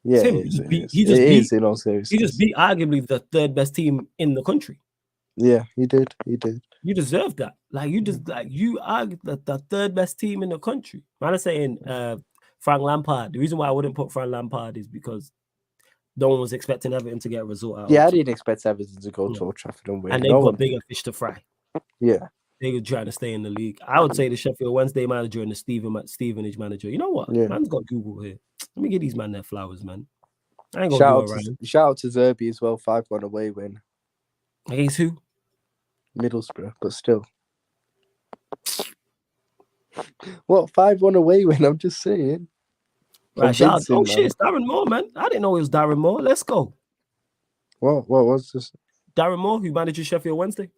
Yeah, he just beat arguably the third best team in the country. Yeah, he did. You deserve that. Like you are the third best team in the country. Man, I'm saying Frank Lampard. The reason why I wouldn't put Frank Lampard is because no one was expecting Everton to get a result out. Yeah, I didn't expect Everton to go to Old Trafford and win. And they've got bigger fish to fry. Yeah. They were trying to stay in the league. I would say the Sheffield Wednesday manager and the Stevenage manager. You know what? Yeah. Man's got Google here. Let me give these man their flowers, man. I ain't Shout out to Zerbi as well. 5-1 away win. Against who? Middlesbrough, but still. What, 5-1 away win? I'm just saying. Right, shout out. Shit, it's Darren Moore, man. I didn't know it was Darren Moore. Let's go. What was this? Darren Moore, who manages Sheffield Wednesday.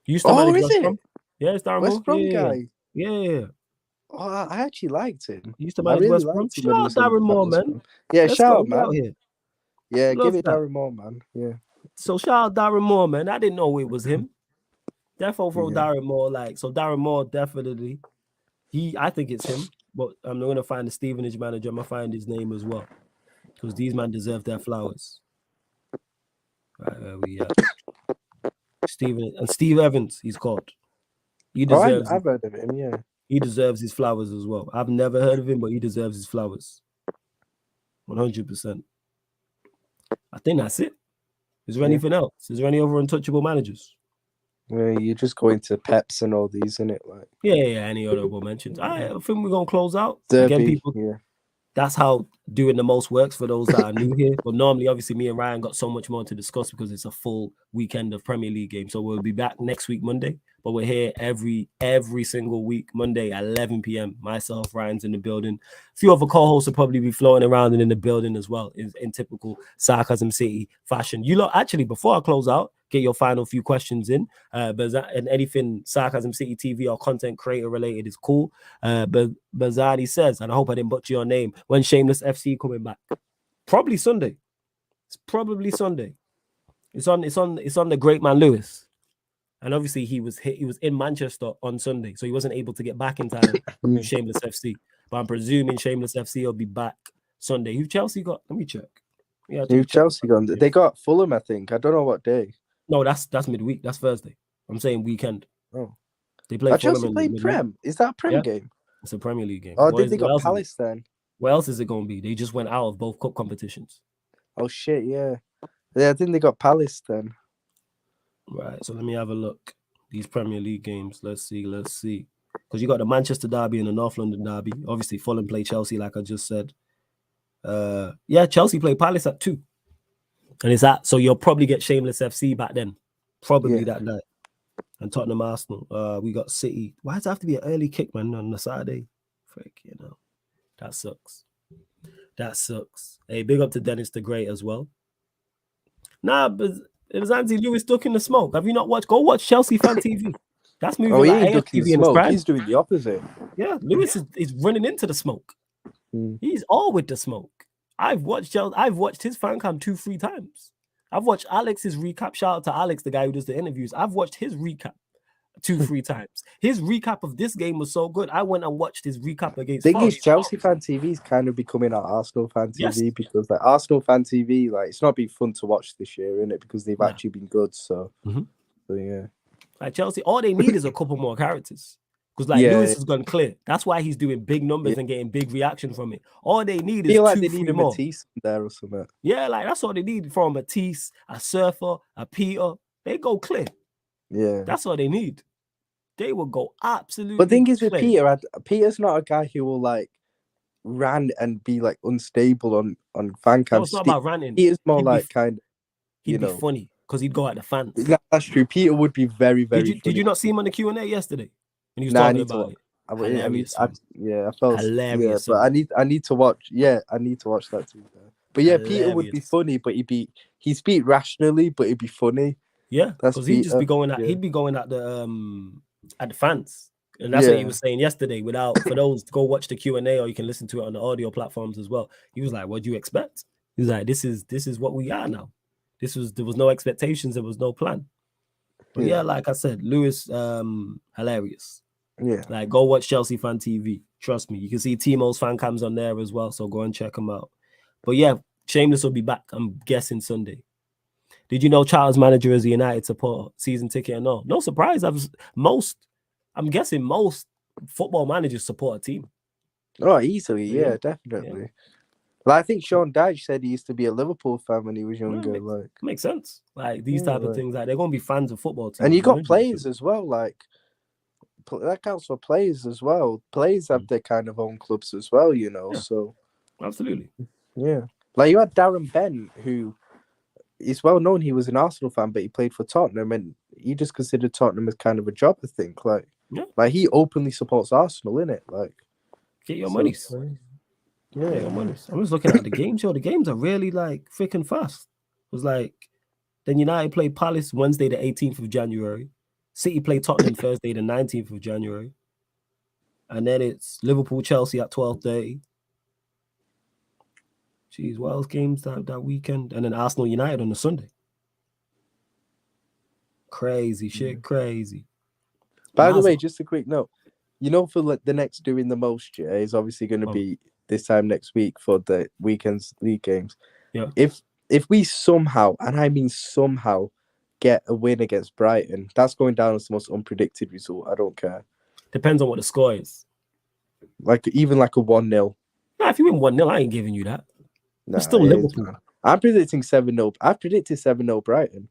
He used to manage West Brom. Yeah, it's Darren West Brom guy. Yeah. Oh, I actually liked him. He used to manage West Brom. Shout out Darren Moore, man. Yeah, shout out, man. Here. Yeah, give it Darren Moore, man. Yeah. So shout out Darren Moore, man. I didn't know it was him. Definitely throw Darren Moore. So Darren Moore, definitely. I think it's him. But I'm not going to find the Stevenage manager. I'm going to find his name as well. Because these men deserve their flowers. Right, where we at? Steve Evans, he's called. He Oh, deserves I've heard of him. Yeah. he deserves his flowers as well. I've never heard of him, but he deserves his flowers. 100%. I think that's it. Is there anything else? Is there any other untouchable managers? Yeah, you just go into Peps and all these, innit? Like Yeah. Any honorable mentions? I think we're gonna close out. Derby. Again, people. Yeah. That's how doing the most works for those that are new here. But normally, obviously, me and Ryan got so much more to discuss because it's a full weekend of Premier League games. So we'll be back next week, Monday. But we're here every single week, Monday at 11 p.m. Myself, Ryan's in the building. A few other co-hosts will probably be floating around and in the building as well, in typical Sarcasm City fashion. You lot, actually, before I close out, get your final few questions in. And anything Sarcasm City TV or content creator related is cool. But Bazadi says, and I hope I didn't butcher your name, when Shameless FC coming back? Probably Sunday. It's probably Sunday. It's on the great man Lewis. And obviously he was in Manchester on Sunday, so he wasn't able to get back in time to Shameless FC. But I'm presuming Shameless FC will be back Sunday. Who Chelsea got? Let me check. Yeah, who Chelsea got? They got Fulham, I think. I don't know what day. No, that's midweek. That's Thursday. I'm saying weekend. Oh, they play. Chelsea playing Prem. Is that a Prem game? It's a Premier League game. Oh, did they got Palace then? Where else is it going to be? They just went out of both cup competitions. Oh shit! Yeah, I think they got Palace then. Right. So let me have a look. These Premier League games. Let's see. Because you got the Manchester Derby and the North London Derby. Obviously, Fulham play Chelsea, like I just said. Chelsea play Palace at 2. And it's that. So you'll probably get Shameless FC back then. Probably that night. And Tottenham Arsenal. We got City. Why does it have to be an early kick, man, on the Saturday? Frick, That sucks. Hey, big up to Dennis the Great as well. Nah, but it was Andy Lewis ducking the smoke. Have you not watched? Go watch Chelsea Fan TV. That's moving like AFTV in his prime. He's doing the opposite. Yeah, Lewis is running into the smoke. He's all with the smoke. I've watched his fan cam 2-3 times. I've watched Alex's recap. Shout out to Alex, the guy who does the interviews. I've watched his recap 2-3 times. His recap of this game was so good. I went and watched his recap against. I think his Chelsea Fan TV is kind of becoming our Arsenal Fan TV because like Arsenal Fan TV, like it's not been fun to watch this year, innit? Because they've actually been good. So, so yeah. Like Chelsea, all they need is a couple more characters. Because Lewis has gone clear. That's why he's doing big numbers and getting big reaction from it. All they need is they need a Matisse there or something. Yeah, like that's all they need from a Matisse, a Surfer, a Peter. They go clear. Yeah. That's all they need. They will go absolutely. But the thing is with Peter's not a guy who will like rant and be like unstable on fan cam. No, it's not about ranting. Peter's more like kind of, he'd be funny because he'd go at the fans. That's true. Peter would be very, very funny. Did you not see him on the Q&A yesterday? When he was talking about it. I felt hilarious. But I need to watch. Yeah, I need to watch that too. But yeah, hilarious. Peter would be funny, but he'd speak rationally, but he'd be funny. Yeah, because he'd just be going at he'd be going at the fans, and that's what he was saying yesterday. For those, go watch the Q&A, or you can listen to it on the audio platforms as well. He was like, "What do you expect?" He's like, "This is what we are now. There was no expectations, there was no plan." But yeah, like I said, Lewis, hilarious. Yeah, like go watch Chelsea Fan TV. Trust me, you can see Timo's fan cams on there as well. So go and check them out. But yeah, Shameless will be back. I'm guessing Sunday. Did you know Charles' manager is a United supporter? Season ticket and all. No surprise. I'm guessing most football managers support a team. Oh, easily, yeah, definitely. Yeah. Like I think Sean Dyche said he used to be a Liverpool fan when he was younger. Makes sense. Like these type of things, like they're gonna be fans of football teams. And you got players as well, like. That counts for players as well. Players have their kind of own clubs as well, so absolutely. Yeah. Like you had Darren Bent, who is well known. He was an Arsenal fan, but he played for Tottenham, and he just considered Tottenham as kind of a job, I think. Like he openly supports Arsenal, innit? Like get your monies. Yeah, get your monies. I'm just looking at the games. The games are really like freaking fast. It was like then United played Palace Wednesday the 18th of January. City play Tottenham Thursday, the 19th of January. And then it's Liverpool-Chelsea at 12:30. Jeez, what else games that weekend? And then Arsenal-United on the Sunday. Crazy shit, crazy. By the way, just a quick note. For the next doing the most, is obviously going to be this time next week for the weekend's league games. Yeah. If we somehow, and I mean somehow, get a win against Brighton. That's going down as the most unpredicted result. I don't care. Depends on what the score is. Even like a 1-0. Nah, if you win 1-0, I ain't giving you that. Nah, It's still it is, Liverpool. man. I'm predicting 7-0. I've predicted 7-0 Brighton.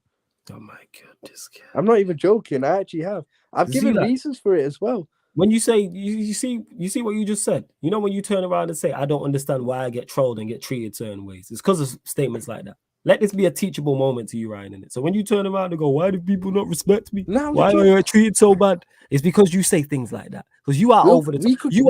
Oh my god, this guy. I'm not even joking. I actually have. I've given reasons for it as well. When you say you see what you just said. You know when you turn around and say, I don't understand why I get trolled and get treated certain ways. It's because of statements like that. Let this be a teachable moment to you, Ryan, in it. So when you turn around and go, why do people not respect me? Why are you treated so bad? It's because you say things like that. Because you are over the top. You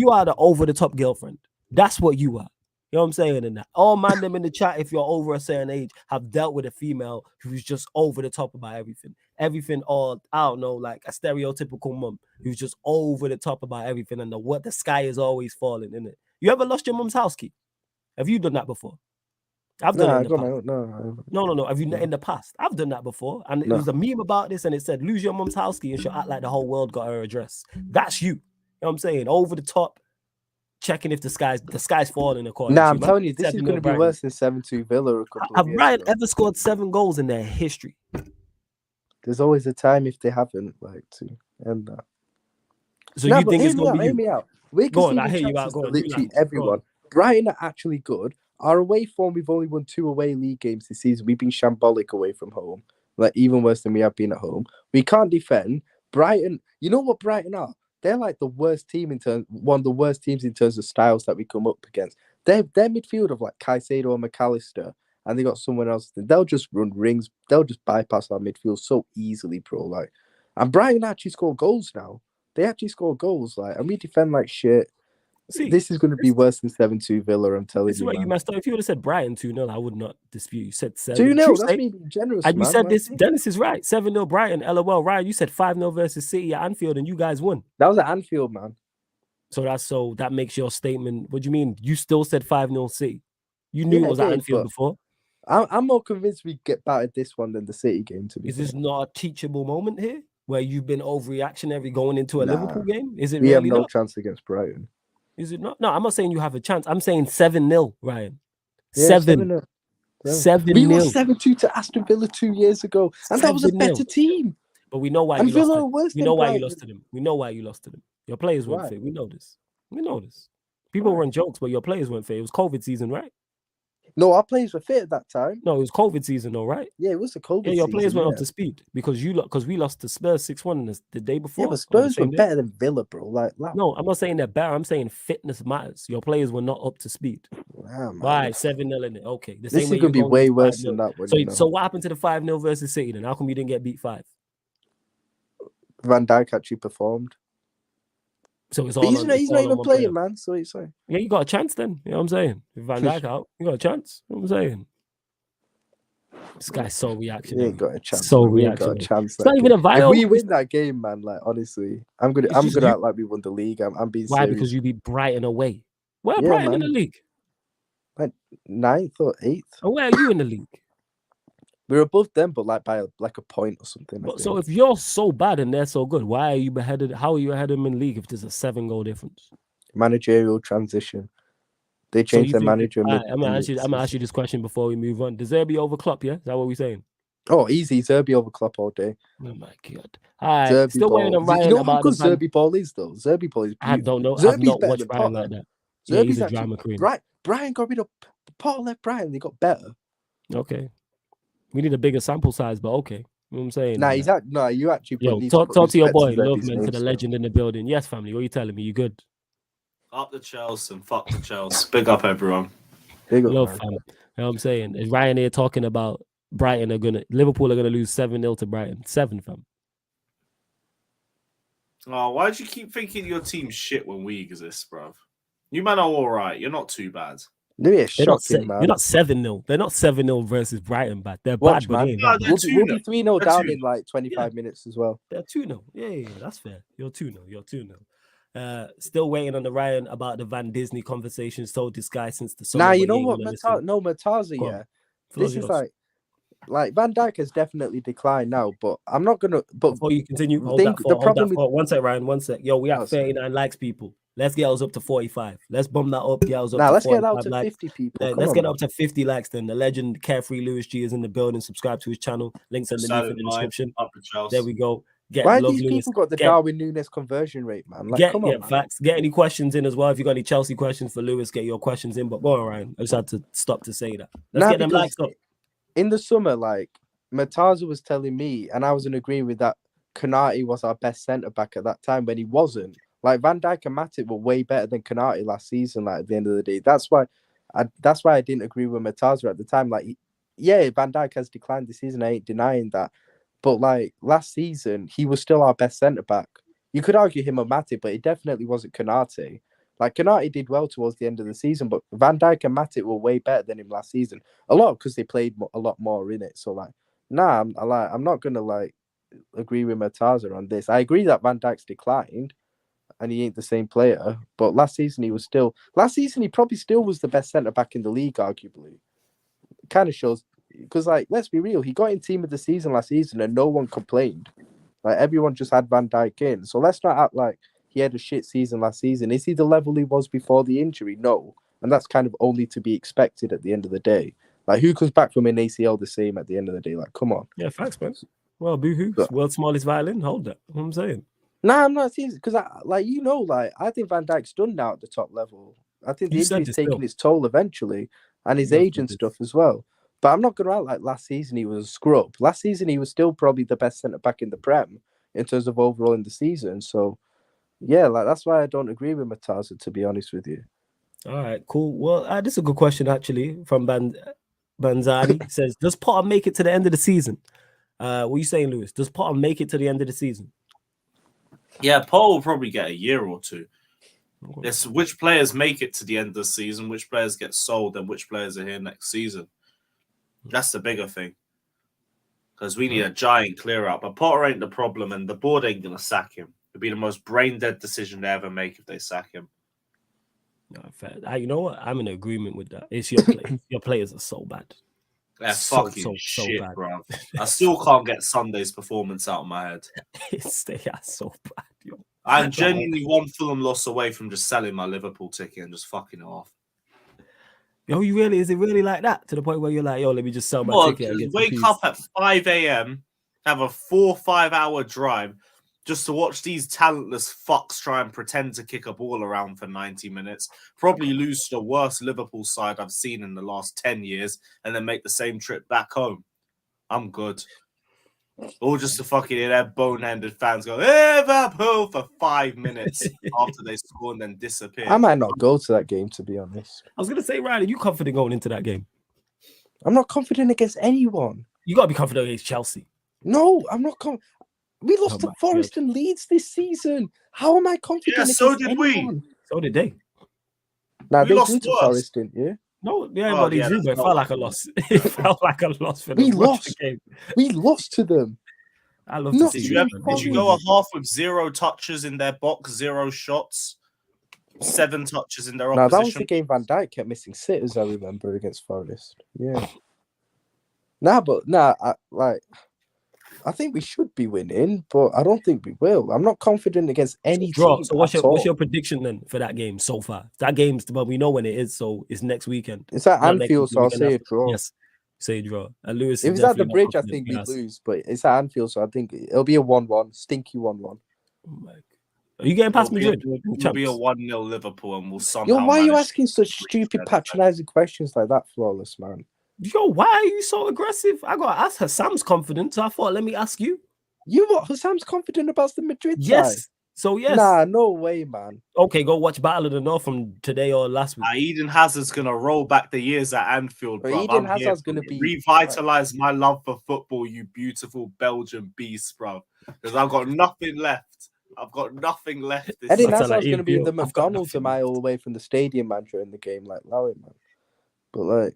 are the over the top girlfriend. That's what you are. You know what I'm saying? In that, all man them in the chat, if you're over a certain age, have dealt with a female who's just over the top about everything. Everything, all I don't know, like a stereotypical mum who's just over the top about everything, and the sky is always falling, in it. You ever lost your mum's house key? Have you done that before? I've done it in the past. No. Have you in the past? I've done that before, and it was a meme about this, and it said, "Lose your mum's house key, and she'll act like the whole world got her address." That's you. You know what I'm saying? Over the top. Checking if the sky's falling according to I'm telling you, this is going to be worse than 7-2 Villa a couple of years ago. Have Brighton ever scored 7 goals in their history? There's always a time if they haven't, to end that. So you think it's going to be you? Hear me out. We're conceding chances to literally everyone. Brighton are actually good. Our away form, we've only won 2 away league games this season. We've been shambolic away from home, even worse than we have been at home. We can't defend. Brighton, you know what Brighton are? They're like the worst team one of the worst teams in terms of styles that we come up against. Their midfield of like Caicedo and McAllister, and they got someone else. They'll just run rings. They'll just bypass our midfield so easily, bro. And Brighton actually score goals now. They actually score goals, and we defend like shit. See, this is going to be worse than 7-2 Villa. I'm telling you. This is where you messed up. If you would have said Brighton 2-0, I would not dispute. You said 7. 2-0. That's me being generous. And you said this. Dennis is right. 7-0 Brighton. LOL. Ryan, you said 5-0 versus City at Anfield, and you guys won. That was at Anfield, man. So that makes your statement. What do you mean? You still said 5-0 City. You knew it was at Anfield before. I'm more convinced we get battered this one than the City game. Is this not a teachable moment here where you've been overreactionary going into a Liverpool game? Is it? We really have no chance against Brighton. Is it not? No, I'm not saying you have a chance. I'm saying 7-0, Ryan. Yeah, 7-0. 7-0. We lost 7-2 to Aston Villa 2 years ago, and that was a better team. But we know why you lost. We know why you lost to them. We know why you lost to them. Your players weren't fit. We know this. People run jokes, but your players weren't fit. It was COVID season, right? No, our players were fit at that time. No, it was COVID season, though, right? Yeah, it was the COVID season. Your players went up to speed because we lost to Spurs 6-1 the day before. Yeah, but Spurs were better than Villa, bro. No, I'm not saying they're better. I'm saying fitness matters. Your players were not up to speed. Wow, right, 7-0 in it. Okay. This is going to be way worse than that one. So what happened to the 5-0 versus City then? How come you didn't get beat 5? Van Dijk actually performed. So it's all he's not even playing, man. So he's like, yeah, you got a chance then. You know what I'm saying? If Van Dijk out, you got a chance. You know what I'm saying? This guy's so reactionary. You ain't got a chance. So reactionary. Got a chance. It's not even a violent. If we win that game, man, honestly, I'm gonna act like we won the league. I'm being Why? serious. Because you beat Brighton away. Where are Brighton in the league? Like 9th or 8th. And where are you in the league? We're above them, but by a point or something. So if you're so bad and they're so good, why are you beheaded? How are you ahead of them in the league if there's a 7-goal difference? Managerial transition. They changed their manager. I'm gonna ask you this question before we move on. Does Zerbi over Klopp? Yeah, is that what we're saying? Oh, easy. Zerbi over Klopp all day. Oh my god! All right, still waiting on Ryan. You know how good Zerbi ball is, though. Zerbi ball is. I don't know. I've not watched Brian like that. Yeah, he's a drama queen. Brian got rid of Paul left Brian. They got better. Okay. We need a bigger sample size, but okay. You know what I'm saying? You actually talk to your boy, Loveman, to the legend in the building. Yes, family. What are you telling me? You good? Up the Chelsea and fuck the Chelsea. Big up, everyone. Big up, love, fam. You know what I'm saying? Is Ryan here talking about Liverpool are gonna lose 7-0 to Brighton? 7, fam. Oh, why do you keep thinking your team's shit when we exist, bruv? You man are all right. You're not too bad. They're shocking, man. You're not 7-0. They're not 7-0 versus Brighton, but they're bad. Man. We'll be 3-0 down in like 25 minutes as well. They're 2-0. Yeah, that's fair. You're 2-0. Still waiting on the Ryan about the Van Disney conversations. Told this guy since the summer. Nah, you know what? Mataza, yeah. This is like Van Dijk has definitely declined now, but I'm not gonna. But before you continue, the problem with 1 sec, Ryan, 1 sec. Yo, we have 39 likes, people. Let's get us up to 45. Let's bump that up. Get us up Nah, to let's get 45 out to likes. 50 people. Come Let's on, get man. up to 50 likes. Then the legend Carefree Lewis G is in the building. Subscribe to his channel. Links underneath in the description. Up with Chelsea. There we go. Why Love these Lewis. people got the Darwin Núñez conversion rate, man? Like, come on, man. Facts. Get any questions in as well. If you got any Chelsea questions for Lewis, get your questions in. But go on, Ryan. I just had to stop to say that. Let's get them likes up. In the summer, like Mataza was telling me, and I was in agreement with that. Konate was our best centre back at that time when he wasn't. Like Van Dijk and Matip were way better than Konate last season. Like at the end of the day, that's why I didn't agree with Mataza at the time. Like, yeah, Van Dijk has declined this season. I ain't denying that. But like last season, he was still our best centre back. You could argue him or Matip, but it definitely wasn't Konate. Like Konate did well towards the end of the season, but Van Dijk and Matip were way better than him last season. A lot because they played a lot more in it. So like, nah, I'm not gonna like agree with Mataza on this. I agree that Van Dijk's declined, and he ain't the same player. But last season he probably still was the best centre back in the league, arguably. It kind of shows. Because, like, let's be real, he got in team of the season last season and no one complained. Like, everyone just had Van Dijk in. So let's not act like he had a shit season last season. Is he the level he was before the injury? No. And that's kind of only to be expected at the end of the day. Like, who comes back from an ACL the same at the end of the day? Like, come on. Yeah, facts, man. Well, boohoo. World's smallest violin. Hold that. What I'm saying. Nah, I'm not seeing because I think Van Dijk's done now at the top level. I think the injury's taking its toll eventually, and his age and stuff as well. But I'm not going to act like last season he was a scrub. Last season he was still probably the best centre back in the Prem in terms of overall in the season. So yeah, like that's why I don't agree with Mataza, to be honest with you. All right, cool. Well, this is a good question actually from Banzani. Says, does Potter make it to the end of the season? What are you saying, Lewis? Does Potter make it to the end of the season? Yeah, Potter will probably get a year or two. It's which players make it to the end of the season, which players get sold, and which players are here next season. That's the bigger thing. Because we need a giant clear out. But Potter ain't the problem, and the board ain't going to sack him. It'd be the most brain-dead decision they ever make if they sack him. No, fair. You know what? I'm in agreement with that. It's your players. Your players are so bad. They're fucking shit, bad. Bro. I still can't get Sunday's performance out of my head. They are so bad, yo. I'm genuinely one Fulham loss away from just selling my Liverpool ticket and just fucking it off. Yo, is it really like that? To the point where you're like, yo, let me just sell my ticket. Just wake up at 5 a.m., have a 4-5 hour drive just to watch these talentless fucks try and pretend to kick a ball around for 90 minutes, probably lose to the worst Liverpool side I've seen in the last 10 years, and then make the same trip back home. I'm good. Or just to fucking hear their bonehanded fans go, Liverpool for 5 minutes after they score and then disappear. I might not go to that game, to be honest. I was going to say, Ryan, are you confident going into that game? I'm not confident against anyone. You got to be confident against Chelsea. No, I'm not confident. We lost to Forest and Leeds this season. How am I confident against anyone? We. So did they. Nah, they lost to Forest, didn't you? No, but it felt like a loss. It felt like a loss for them. We lost. We lost to them. I love to see you. Did you go a half with 0 touches in their box, 0 shots, 7 touches in their opposition? That was the game Van Dijk kept missing sitters, I remember, against Forest. Yeah. I think we should be winning, but I don't think we will. I'm not confident against any team. So what's your prediction then for that game so far? That game's, well, we know when it is, so it's next weekend. It's at Anfield, so I'll say a draw. Yes, say a draw. And Lewis, if it's at the Bridge, I think we lose, but it's at Anfield, so I think it'll be a 1-1, stinky 1-1. Are you getting past Madrid? It'll be a 1-0 Liverpool, and we'll somehow. Yo, why are you asking such stupid, patronising questions like that, Flawless, man? Yo, why are you so aggressive? I got to ask her. Sam's confident, so I thought, let me ask you. You what? Sam's confident about the Madrid side? Yes. So, yes. Nah, no way, man. Okay, go watch Battle of the North from today or last week. Eden Hazard's going to roll back the years at Anfield, bro. Eden Hazard's going to be... Revitalize my love for football, you beautiful Belgian beast, bro. Because I've got nothing left. Eden Hazard's going to be in the McDonald's a mile away from the stadium, man, during the game. Like, allow it, man. But, like...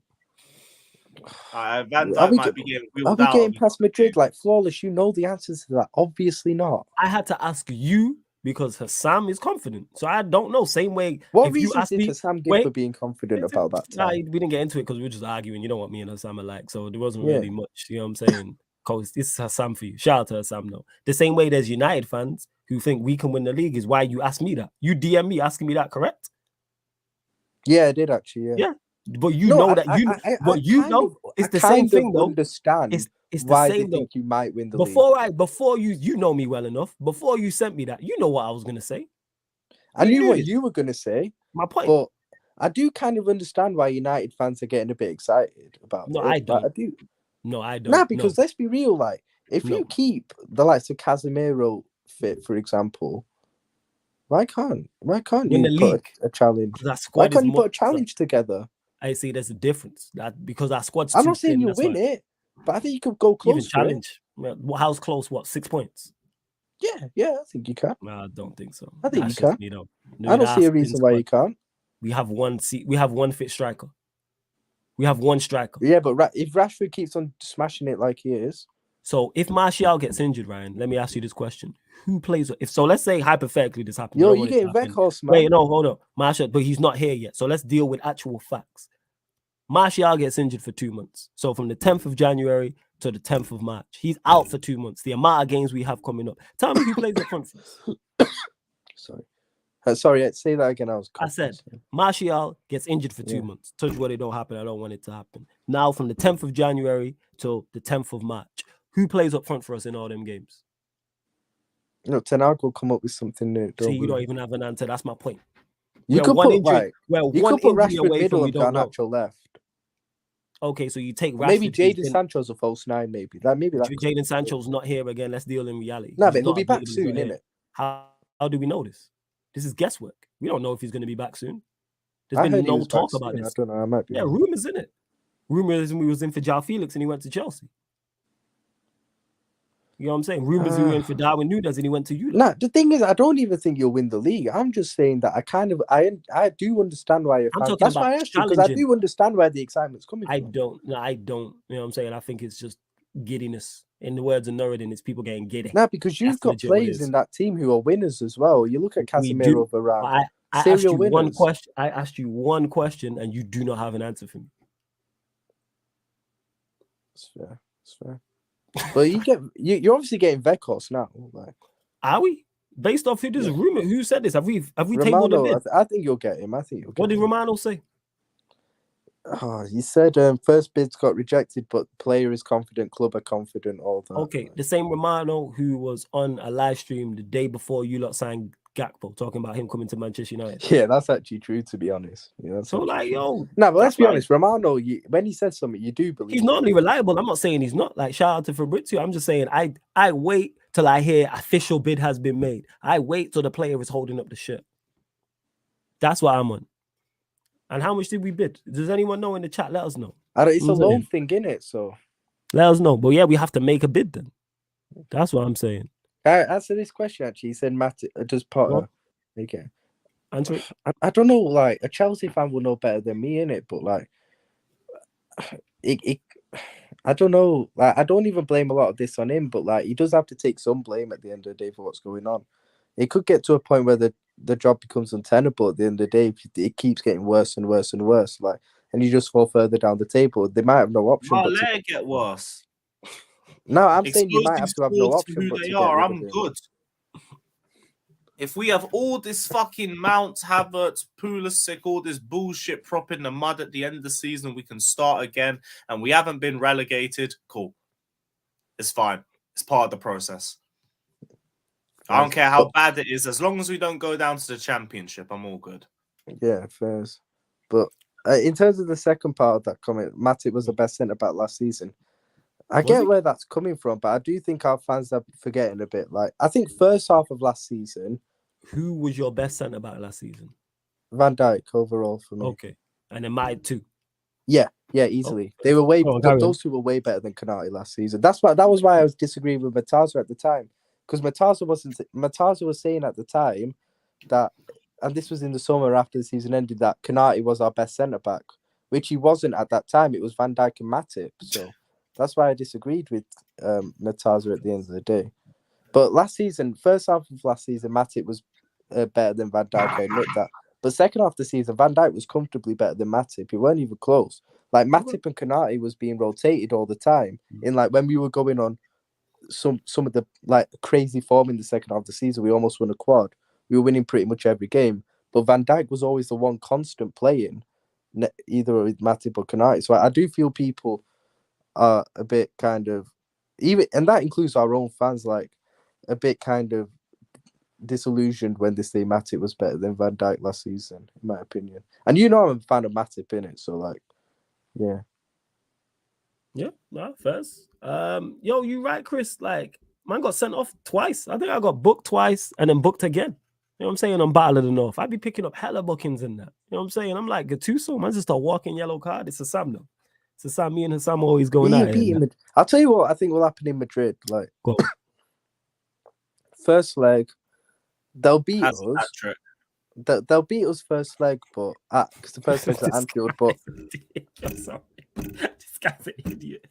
Are we getting past Madrid? Like, Flawless, you know the answers to that. Obviously not. I had to ask you because Hassam is confident. So I don't know. Same way. What reason did Hassam give for being confident about that? Nah, we didn't get into it because we were just arguing. You know what me and Hassam are like. So there wasn't really much. You know what I'm saying? Because this is Hassam for you. Shout out to Hassam, though. The same way there's United fans who think we can win the league is why you asked me that. You DM me asking me that, correct? Yeah, I did actually. Yeah. Yeah. But you No, know that you but you know it's the same thing though. Understand it's the why same they though. think you might win the league. Before you know me well enough, before you sent me that, you know what I was gonna say. I knew what you were gonna say. My point. But I do kind of understand why United fans are getting a bit excited about it. I don't. Like, I do. No, I don't. Nah, because let's be real, like if you keep the likes of Casemiro fit, for example, why can't you put a challenge? Why can't you put a challenge together? I see there's a difference. Because our squad's I'm not saying you win it, but I think you could go close. Even challenge. How's close? What, 6 points? Yeah, I think you can. No, I don't think so. I think you can. You know, I don't see a reason why you can't. We have one fit striker. We have one striker. Yeah, but if Rashford keeps on smashing it like he is. So if Martial gets injured, Ryan, let me ask you this question. Who plays? Let's say hypothetically this happens. Yo, you getting Weghorst, man. Wait, no, hold on. Martial, but he's not here yet. So let's deal with actual facts. Martial gets injured for 2 months. So from the 10th of January to the 10th of March, he's out for 2 months. The amount of games we have coming up. Tell me who plays up front for us. Sorry, say that again. I said Martial gets injured for 2 months. Touch wood, it don't happen. I don't want it to happen. Now from the 10th of January till the 10th of March, who plays up front for us in all them games? Ten Hag will come up with something new. You don't even have an answer. That's my point. You could put Rashford middle and Garnacho left. Okay, so you take Rashford. Maybe Jadon Sancho's a false nine. Maybe that. Jadon Sancho's not here again. Let's deal in reality. No, but he'll be back soon, innit? How do we know this? This is guesswork. We don't know if he's going to be back soon. There's been no talk about this. I don't know. I might be. Yeah, rumors in it. Rumors we was in for João Felix and he went to Chelsea. You know what I'm saying? Rumors he went for Darwin Núñez and he went to you. Nah, the thing is, I don't even think you'll win the league. I'm just saying that I do understand why you're. That's why I asked you, because I do understand where the excitement's coming from. I don't. You know what I'm saying? I think it's just giddiness. In the words of Nuruddin, it's people getting giddy. Nah, because you've got players in that team who are winners as well. You look at Casemiro, Varane. I asked you one question. I asked you one question, and you do not have an answer for me. It's fair. But you're obviously getting Weghorst now. Like. Are we? Based off this rumor, who said this? Have we tabled Romano, him? I think you'll get him. What did Romano say? He said first bids got rejected, but player is confident, club are confident, all that. Okay, the same Romano who was on a live stream the day before you lot signed Gakpo, talking about him coming to Manchester United. Yeah, that's actually true, to be honest. Yeah, yo. No, but let's be honest, Romano, when he says something, you do believe he's normally reliable. I'm not saying he's not. Like, shout out to Fabrizio. I'm just saying I wait till I hear official bid has been made. I wait till the player is holding up the shirt. That's what I'm on. And how much did we bid? Does anyone know in the chat? Let us know. It's a loan thing, innit? So let us know. But yeah, we have to make a bid then. That's what I'm saying. Answer this question actually. He said Matt does Potter. Okay. Answer it. I don't know, like a Chelsea fan will know better than me, innit? But like I don't know. Like I don't even blame a lot of this on him, but like he does have to take some blame at the end of the day for what's going on. It could get to a point where the job becomes untenable at the end of the day if it keeps getting worse and worse and worse. Like, and you just fall further down the table. They might have no option. But let it get worse. No, I'm saying you might have to have no option. But I'm good. If we have all this fucking Mount, Havertz, Pulisic, all this bullshit prop in the mud at the end of the season, we can start again, and we haven't been relegated. Cool, it's fine. It's part of the process. I don't care how bad it is, as long as we don't go down to the Championship, I'm all good. Yeah, fair. But in terms of the second part of that comment, Matip was the best centre back last season. I get where that's coming from, but I do think our fans are forgetting a bit. Like, I think first half of last season. Who was your best centre back last season? Van Dijk overall for me. Okay, and then Matip too. Yeah, easily. They were those two were way better than Konate last season. That was why I was disagreeing with Mataza at the time. Because Mataza was saying at the time that, and this was in the summer after the season ended, that Konate was our best centre back, which he wasn't at that time. It was Van Dijk and Matip. So that's why I disagreed with Mataza at the end of the day. But last season, first half of last season, Matip was better than Van Dijk. I admit that. But second half of the season, Van Dijk was comfortably better than Matip. He weren't even close. Like Matip and Konate was being rotated all the time. In like when we were going on some of the like crazy form in the second half of the season. We almost won a quad. We were winning pretty much every game, but Van Dijk was always the one constant playing, either with Matip or Konate. So I do feel people are a bit kind of even, and that includes our own fans, like a bit kind of disillusioned when they say Matip was better than Van Dijk last season, in my opinion. And you know I'm a fan of Matip in it, so like, yeah. Yeah, no, first. Yo, you right, Chris. Like, man got sent off twice. I think I got booked twice and then booked again. You know what I'm saying? On Battle of the North. I'd be picking up hella bookings in that. You know what I'm saying? I'm like Gattuso, man, just a walking yellow card. It's a Sam though. It's a Sam. Me and Hassam always going We at ain't it. beating Madrid. I'll tell you what I think will happen in Madrid. Like, Go. first leg, they'll beat Has a hat us. trick. They'll beat us first leg, but because the first leg's at Anfield. But I'm sorry. This guy's an idiot.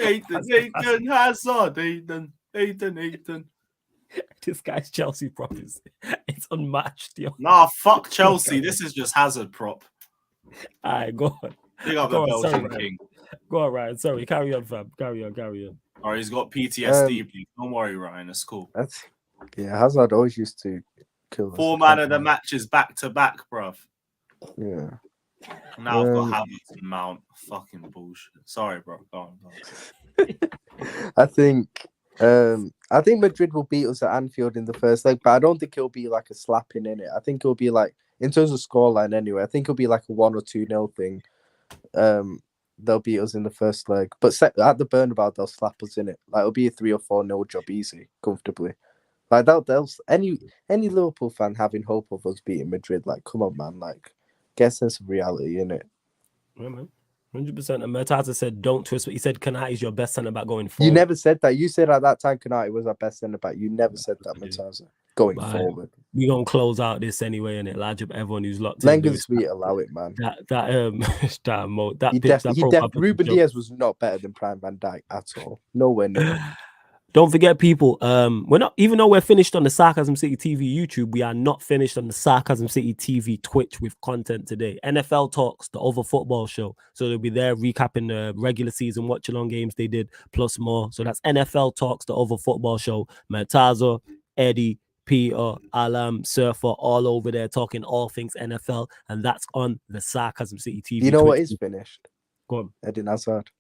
Ethan Hazard, Ethan. This guy's Chelsea prop is it's unmatched. Yo. Nah, fuck Chelsea. This is just Hazard prop. All right, go on. Big up Go the on, Belgian sorry, king. Go on, Ryan. Sorry, carry on, fam. Carry on. All right, he's got PTSD. Please. Don't worry, Ryan. It's cool. yeah, Hazard always used to kill us. 4 man of the matches back to back, bruv. Yeah. Now I've got Havertz and Mount. Fucking bullshit. Sorry, bro. Go on. I think Madrid will beat us at Anfield in the first leg, but I don't think it'll be like a slapping in it. I think it'll be like, in terms of scoreline anyway, I think it'll be like a 1 or 2-0 thing. They'll beat us in the first leg, but at the Bernabeu they'll slap us in it. Like it'll be a 3 or 4-0 job, easy, comfortably. Like they'll any Liverpool fan having hope of us beating Madrid, like come on, man, like get a sense of reality in it. Yeah, man. 100%. And Mertata said, don't twist. But he said, Konate is your best centre back going forward. You never said that. You said at that time Konate was our best centre back. You never said that, Mertata. Going forward. We're going to close out this anyway, and it large up everyone who's locked in. Sweet, allow it, man. Ruben Diaz was not better than Prime Van Dijk at all. Nowhere near. Don't forget, people, we're not, even though we're finished on the Sarcasm City TV YouTube, we are not finished on the Sarcasm City TV Twitch with content today. NFL Talks, the Over Football Show. So they'll be there recapping the regular season watch-along games they did, plus more. So that's NFL Talks, the Over Football Show. Mertazo, Eddie, Peter, Alam, Surfer, all over there talking all things NFL. And that's on the Sarcasm City TV You know Twitch. what is finished? Go on. Eden Hazard.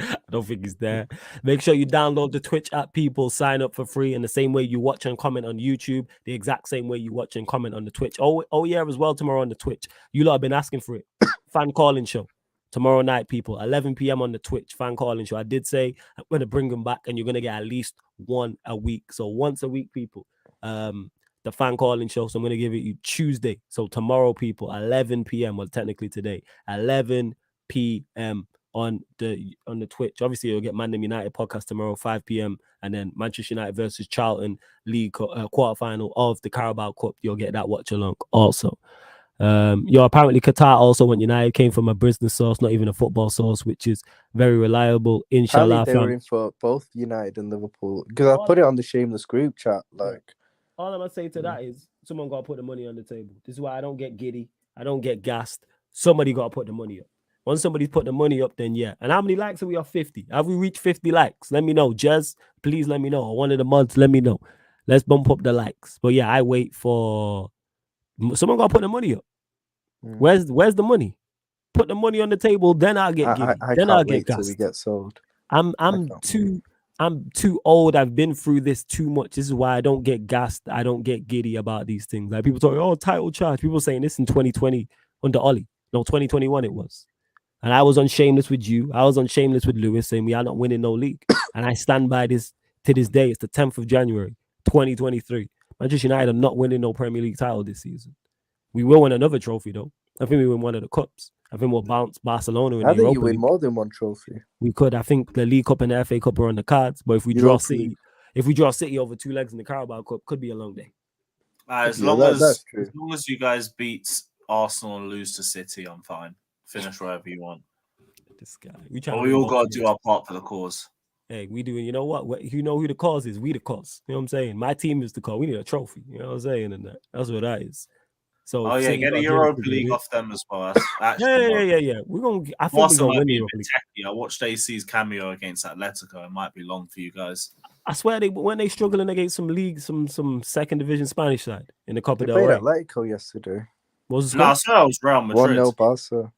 I don't think he's there. Make sure you download the Twitch app, people. Sign up for free in the same way you watch and comment on YouTube, the exact same way you watch and comment on the Twitch. Oh yeah, as well tomorrow on the Twitch. You lot have been asking for it. Fan calling show tomorrow night, people. 11 p.m. on the Twitch fan calling show. I did say I'm going to bring them back, and you're going to get at least one a week. So once a week, people. The fan calling show. So I'm going to give it you Tuesday. So tomorrow, people, 11 p.m. Well, technically today, 11 p.m. on the Twitch. Obviously, you'll get Man United podcast tomorrow, 5 p.m. and then Manchester United versus Charlton League quarterfinal of the Carabao Cup. You'll get that watch along also. Apparently Qatar also went United, came from a business source, not even a football source, which is very reliable. Inshallah, they were in for both United and Liverpool because I put it on the Shameless group chat. Like, all I'm gonna say to that is someone got to put the money on the table. This is why I don't get giddy, I don't get gassed. Somebody got to put the money up. Once somebody's put the money up, then yeah. And how many likes are we off? 50? Have we reached 50 likes? Let me know. Jez, please let me know. Or one of the mods, let me know. Let's bump up the likes. But yeah, I wait for someone got to put the money up. Where's the money? Put the money on the table, then I'll get giddy. Then I'll get gassed. Till we get sold. I'm too old. I've been through this too much. This is why I don't get gassed. I don't get giddy about these things. Like people talking, oh, title charge. People saying this in 2020 under Ollie. No, 2021 it was. And I was on Shameless with you. I was on Shameless with Lewis saying we are not winning no league. And I stand by this to this day. It's the 10th of January, 2023. Manchester United are not winning no Premier League title this season. We will win another trophy, though. I think we win one of the cups. I think we'll bounce Barcelona in the Europa you win League. More than one trophy. We could. I think the League Cup and the FA Cup are on the cards. But if we draw City, over 2 legs in the Carabao Cup, could be a long day. As long as you guys beat Arsenal and lose to City, I'm fine. Finish wherever you want. This guy. We all got to do our part for the cause. Hey, we doing, you know what? You know who the cause is? We the cause. You know what I'm saying? My team is the cause. We need a trophy. You know what I'm saying? And that's what that is. So Oh yeah, City get got a a Europa game. League off them as well. That's Yeah, actually yeah. We're gonna. I think we're Barca gonna might win the be a Europa bit League. techy. I watched AC's cameo against Atletico. It might be long for you guys. I swear weren't they struggling against some league, some second division Spanish side in the Copa They del played Rey. Atletico yesterday. What was the No, I score? said it was Real Madrid. 1-0 Barca.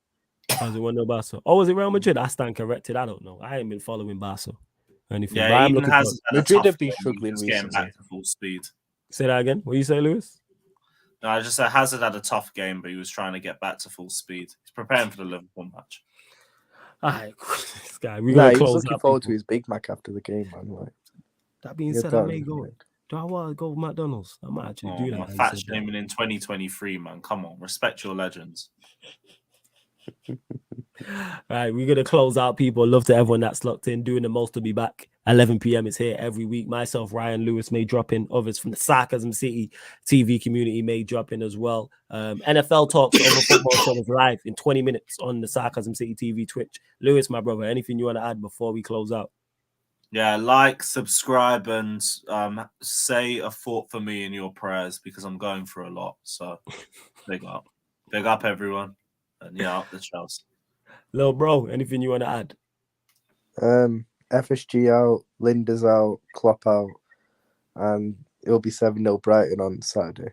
Was it 1-0 Barca? Oh, was it Real Madrid? I stand corrected. I don't know. I ain't been following Barca or anything. Yeah, But I'm Eden looking for. has had a Madrid tough have been game. struggling Just getting recently. back to full speed. Say that again. What you say, Lewis? No, I just said Hazard had a tough game, but he was trying to get back to full speed. He's preparing for the Liverpool match. All right, this guy. We're Nah, gonna he was close looking out forward people. to his Big Mac after the game, man. Like, That being yeah, said, I that may was go. weird. Do I want to go McDonald's? I might actually do that. Oh, now you fat said that. shaming in 2023, man. Come on, respect your legends. All right, we're gonna close out, people. Love to everyone that's locked in, doing the most to be back. 11 p.m. is here every week. Myself, Ryan Lewis may drop in. Others from the Sarcasm City TV community may drop in as well. NFL Talks over football show is live in 20 minutes on the Sarcasm City TV Twitch. Lewis, my brother, anything you want to add before we close out? Yeah, like, subscribe, and say a thought for me in your prayers because I'm going through a lot. So big up everyone, and yeah, up the Chelsea. Little bro, anything you want to add? FSG out, Linda's out, Klopp out, and it'll be 7-0 Brighton on Saturday.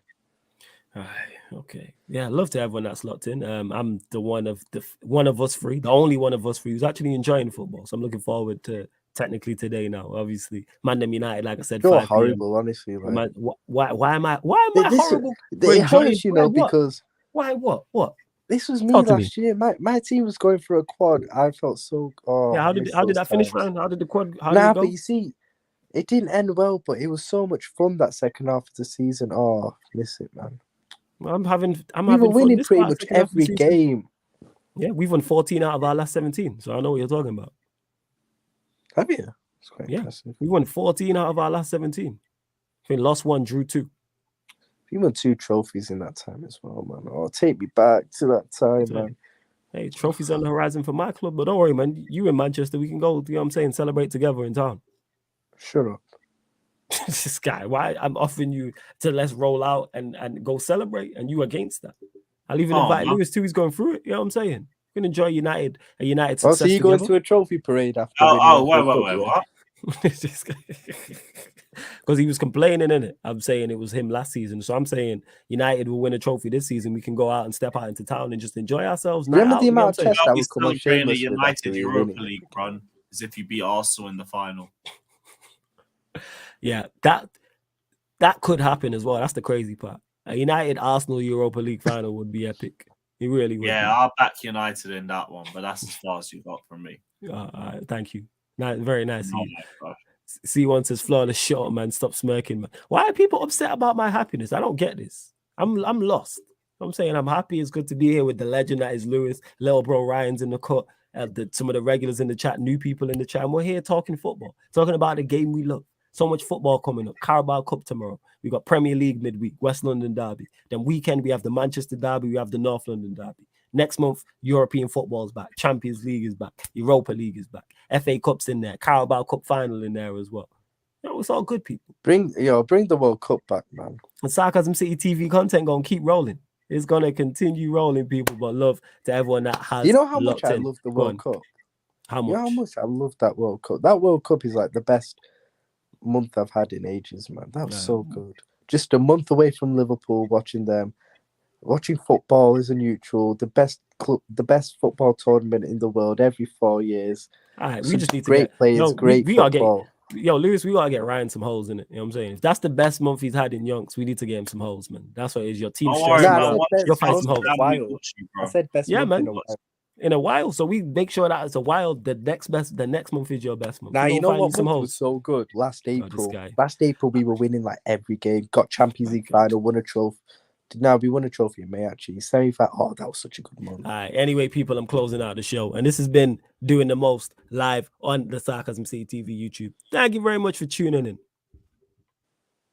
All right, okay. Yeah, love to everyone that's locked in. I'm the one of us three, the only one of us three who's actually enjoying football. So I'm looking forward to technically today now. Obviously, Man United, like I said, You're 5 horrible, honestly. Like, Man, why am I horrible? It hurts, you know, because why what? this was me Talk to last year. My team was going for a quad. I felt so. Oh, Yeah, how did that finish, times. man? How did the quad? How Nah, did it go? but you see, it didn't end well. But it was so much fun that second half of the season. Oh, miss it, man. I'm having We were fun winning this pretty part, much second half of the every season. game. Yeah, we've won 14 out of our last 17, so I know what you're talking about. Have you? It's quite Yeah, impressive. we won 14 out of our last 17. I think lost 1, drew 2. You won 2 trophies in that time as well, man. Oh, take me back to that time, man. Hey, trophies on the horizon for my club, but don't worry, man. You in Manchester, we can go, you know what I'm saying, celebrate together in town. Shut up. This guy, why I'm offering you to let's roll out and go celebrate, and you against that. I'll even invite Lewis too. He's going through it. You know what I'm saying? We can enjoy a United success. So you together. go to a trophy parade after? Wait, what? Because he was complaining in it. I'm saying it was him last season, so I'm saying United will win a trophy this season. We can go out and step out into town and just enjoy ourselves. Remember the amount of tests that would come on celebrating the Shameless with United after Europa winning? League run as if you beat Arsenal in the final. Yeah, that could happen as well. That's the crazy part. A United Arsenal Europa League final would be epic. It really would. Yeah, I'll back United in that one, but that's as far as you got from me. Thank you. Very nice. C1 says, flawless shot, man. Stop smirking, man. Why are people upset about my happiness? I don't get this. I'm lost. I'm saying I'm happy. It's good to be here with the legend that is Lewis. Little bro Ryan's in the cut. Some of the regulars in the chat, new people in the chat. And we're here talking football, talking about the game we love. So much football coming up. Carabao Cup tomorrow. We got Premier League midweek, West London Derby. Then weekend, we have the Manchester Derby. We have the North London Derby. Next month, European football is back. Champions League is back. Europa League is back. FA Cup's in there. Carabao Cup final in there as well. You know, it's all good, people. Bring the World Cup back, man. And Sarcasm City TV content going to keep rolling. It's going to continue rolling, people. But love to everyone that has. You know how much I love the World Cup? How much? You know how much I love that World Cup? That World Cup is like the best month I've had in ages, man. That was so good. Just a month away from Liverpool, watching them, watching football as a neutral, the best football tournament in the world every 4 years. All right, we just need to great players, great football. Lewis, we gotta get Ryan some holes in it. You know what I'm saying? If that's the best month he's had in Yonks, we need to get him some holes, man. That's what it is. Your team stressing out. You'll find some holes. I said best month man. In a while, so we make sure that it's a while. The next month is your best month. Now you know what month was so good last April. Last April we were winning like every game. Got Champions League final, won a trophy. No, we won a trophy in May actually. Semi-final. Oh, that was such a good month. All right. Anyway, people, I'm closing out the show, and this has been Doing the Most live on the Sarcasm City TV YouTube. Thank you very much for tuning in.